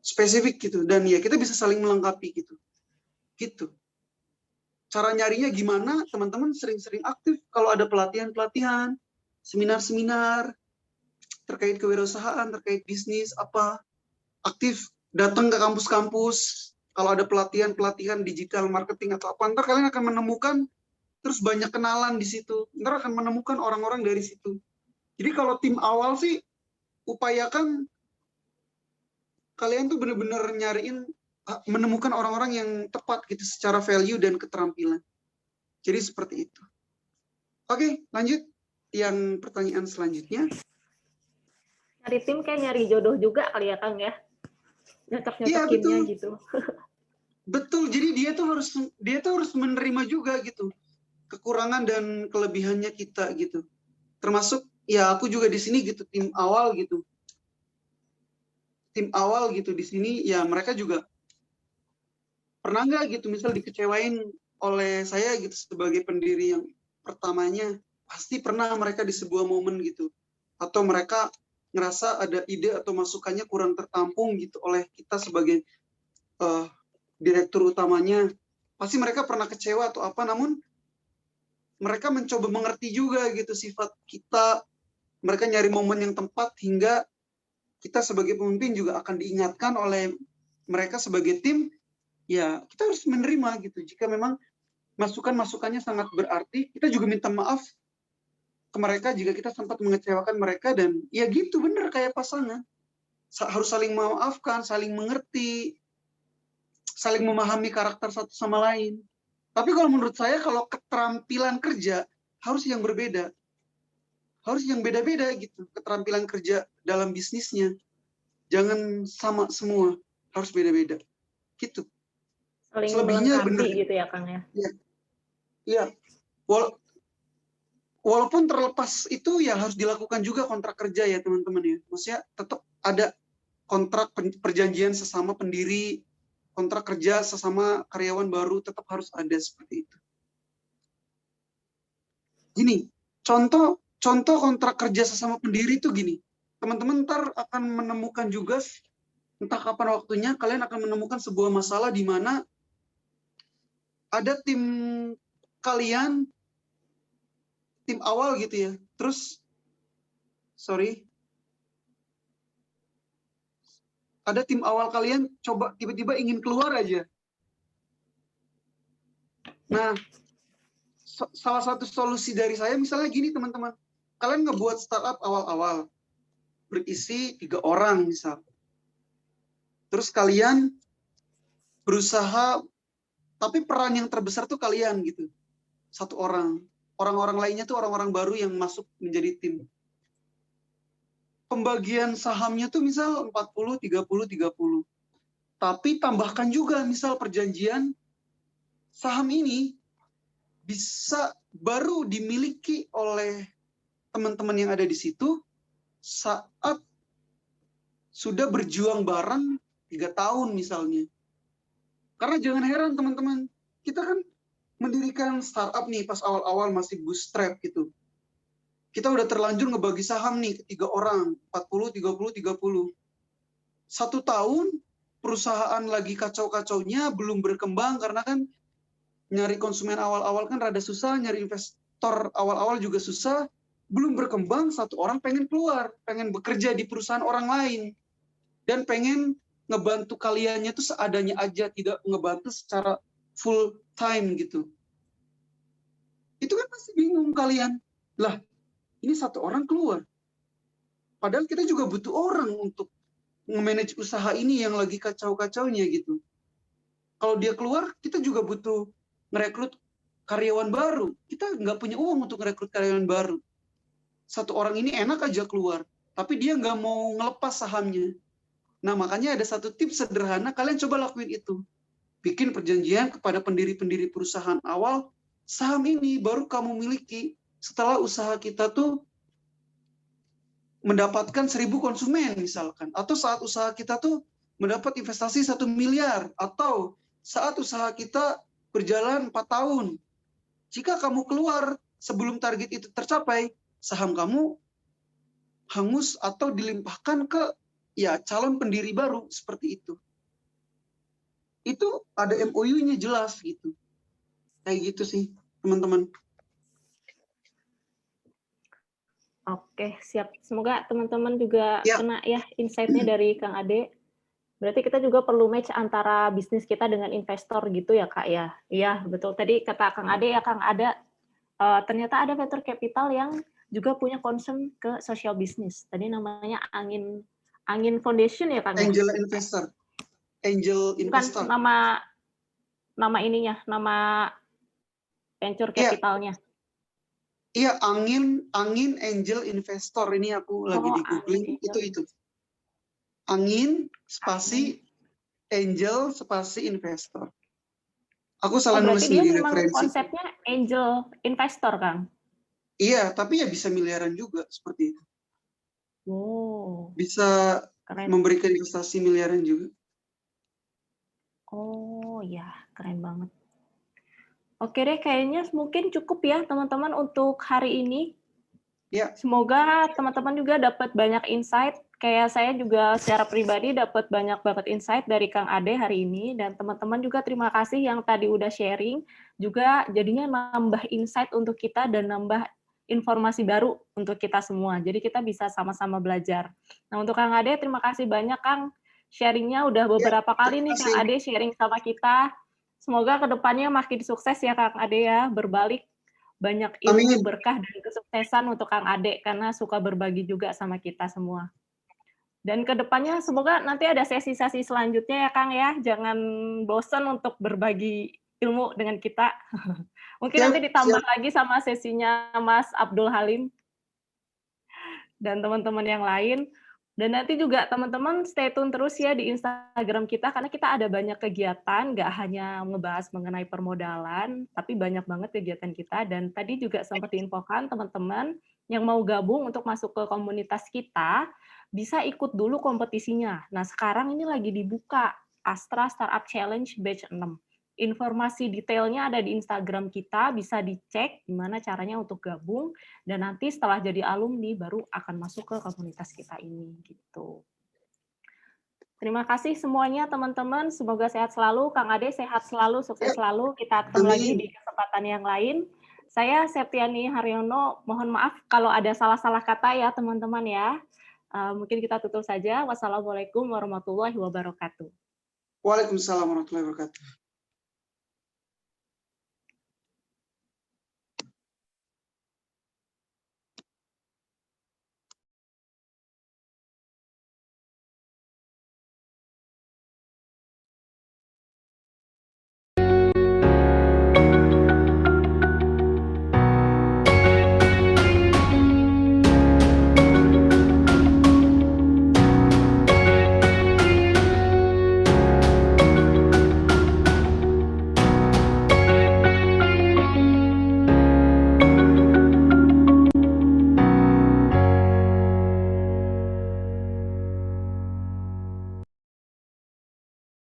Spesifik gitu. Dan ya kita bisa saling melengkapi gitu. Gitu. Cara nyarinya gimana? Teman-teman sering-sering aktif kalau ada pelatihan-pelatihan, seminar-seminar terkait kewirausahaan, terkait bisnis apa, aktif datang ke kampus-kampus. Kalau ada pelatihan-pelatihan digital marketing atau apa, ntar kalian akan menemukan terus banyak kenalan di situ. Ntar akan menemukan orang-orang dari situ. Jadi kalau tim awal sih upayakan kalian tuh bener-bener menemukan orang-orang yang tepat gitu secara value dan keterampilan. Jadi seperti itu. Oke, lanjut. Yang pertanyaan selanjutnya. Nyari tim kayak nyari jodoh juga kali ya Kang ya. Nyocok-nyocokinnya gitu. Betul. Jadi dia tuh harus menerima juga gitu kekurangan dan kelebihannya kita gitu. Termasuk ya aku juga di sini gitu tim awal gitu. Tim awal gitu di sini ya mereka juga pernah nggak gitu misal dikecewain oleh saya gitu sebagai pendiri yang pertamanya, pasti pernah mereka di sebuah momen gitu, atau mereka ngerasa ada ide atau masukannya kurang tertampung gitu oleh kita sebagai direktur utamanya, pasti mereka pernah kecewa atau apa, namun mereka mencoba mengerti juga gitu sifat kita, mereka nyari momen yang tepat hingga kita sebagai pemimpin juga akan diingatkan oleh mereka sebagai tim. Ya, kita harus menerima gitu. Jika memang masukannya sangat berarti, kita juga minta maaf ke mereka jika kita sempat mengecewakan mereka, dan ya gitu bener kayak pasangan. Harus saling memaafkan, saling mengerti, saling memahami karakter satu sama lain. Tapi kalau menurut saya kalau keterampilan kerja harus yang berbeda. Harus yang beda-beda gitu, keterampilan kerja dalam bisnisnya. Jangan sama semua, harus beda-beda. Gitu. Saling Selebihnya melengkapi bener gitu ya Kang ya. Iya. Walaupun terlepas itu ya harus dilakukan juga kontrak kerja ya teman-teman ya. Maksudnya tetap ada kontrak perjanjian sesama pendiri, kontrak kerja sesama karyawan baru tetap harus ada seperti itu. Gini, contoh kontrak kerja sesama pendiri itu gini. Teman-teman ntar akan menemukan juga entah kapan waktunya kalian akan menemukan sebuah masalah di mana ada tim kalian, tim awal gitu ya, terus ada tim awal kalian coba tiba-tiba ingin keluar aja. Nah, salah satu solusi dari saya misalnya gini teman-teman, kalian ngebuat startup awal-awal berisi 3 orang misal, terus kalian berusaha, tapi peran yang terbesar tuh kalian gitu, 1 orang. Orang-orang lainnya tuh orang-orang baru yang masuk menjadi tim. Pembagian sahamnya tuh misal 40, 30, 30. Tapi tambahkan juga misal perjanjian saham ini bisa baru dimiliki oleh teman-teman yang ada di situ saat sudah berjuang bareng 3 tahun misalnya. Karena jangan heran teman-teman, kita kan mendirikan startup nih pas awal-awal masih bootstrap gitu. Kita udah terlanjur ngebagi saham nih ke 3 orang, 40, 30, 30. 1 tahun perusahaan lagi kacau-kacaunya, belum berkembang karena kan nyari konsumen awal-awal kan rada susah, nyari investor awal-awal juga susah, belum berkembang, 1 orang pengen keluar, pengen bekerja di perusahaan orang lain, dan pengen ngebantu kaliannya tuh seadanya aja, tidak ngebantu secara full time gitu. Itu kan pasti bingung kalian. Lah, ini satu orang keluar. Padahal kita juga butuh orang untuk memanage usaha ini yang lagi kacau-kacaunya gitu. Kalau dia keluar, kita juga butuh merekrut karyawan baru. Kita nggak punya uang untuk merekrut karyawan baru. Satu orang ini enak aja keluar, tapi dia nggak mau ngelepas sahamnya. Nah, makanya ada satu tips sederhana, kalian coba lakuin itu. Bikin perjanjian kepada pendiri-pendiri perusahaan awal, saham ini baru kamu miliki setelah usaha kita tuh mendapatkan 1.000 konsumen misalkan. Atau saat usaha kita tuh mendapat investasi 1 miliar. Atau saat usaha kita berjalan 4 tahun. Jika kamu keluar sebelum target itu tercapai, saham kamu hangus atau dilimpahkan ke calon pendiri baru seperti itu. Itu ada MOU-nya jelas gitu. Kayak gitu sih, teman-teman. Oke, siap. Semoga teman-teman juga kena ya insight-nya dari Kang Ade. Berarti kita juga perlu match antara bisnis kita dengan investor gitu ya, Kak ya. Iya, betul. Tadi kata Kang Ade ya, Kang, ternyata ada venture capital yang juga punya concern ke social business. Tadi namanya Angin Foundation ya, Kang? Angel Investor. Angel Investor. Bukan nama ininya, nama venture capitalnya. Iya, Angin Angel Investor. Ini aku lagi di googling. Itu. Angin spasi Angel spasi Investor. Aku salah nulis berarti dia di memang referensi. konsepnya Angel Investor, Kang? Iya, tapi ya bisa miliaran juga seperti itu. Wow. Bisa keren. Memberikan investasi miliaran juga. Oh ya, keren banget. Oke deh, kayaknya mungkin cukup ya teman-teman untuk hari ini. Ya. Semoga teman-teman juga dapat banyak insight. Kayak saya juga secara pribadi dapat banyak banget insight dari Kang Ade hari ini. Dan teman-teman juga terima kasih yang tadi udah sharing. Juga jadinya nambah insight untuk kita dan nambah informasi baru untuk kita semua. Jadi kita bisa sama-sama belajar. Nah untuk Kang Ade, terima kasih banyak Kang. Sharingnya udah beberapa kali nih Kang Ade sharing sama kita. Semoga kedepannya makin sukses ya Kang Ade ya. Berbalik banyak ilmu, berkah, dan kesuksesan untuk Kang Ade, karena suka berbagi juga sama kita semua. Dan kedepannya semoga nanti ada sesi-sesi selanjutnya ya Kang ya, jangan bosan untuk berbagi ilmu dengan kita. Mungkin nanti ditambah lagi sama sesinya Mas Abdul Halim dan teman-teman yang lain. Dan nanti juga teman-teman stay tune terus ya di Instagram kita, karena kita ada banyak kegiatan, nggak hanya ngebahas mengenai permodalan, tapi banyak banget kegiatan kita. Dan tadi juga sempat diinfokan teman-teman yang mau gabung untuk masuk ke komunitas kita, bisa ikut dulu kompetisinya. Nah, sekarang ini lagi dibuka Astra Startup Challenge Batch 6. Informasi detailnya ada di Instagram kita, bisa dicek gimana caranya untuk gabung, dan nanti setelah jadi alumni baru akan masuk ke komunitas kita ini gitu. Terima kasih semuanya teman-teman, semoga sehat selalu, Kang Ade sehat selalu, sukses selalu, kita ketemu lagi di kesempatan yang lain. Saya Septiani Haryono, mohon maaf kalau ada salah-salah kata ya teman-teman ya. Mungkin kita tutup saja. Wassalamualaikum warahmatullahi wabarakatuh. Waalaikumsalam warahmatullahi wabarakatuh.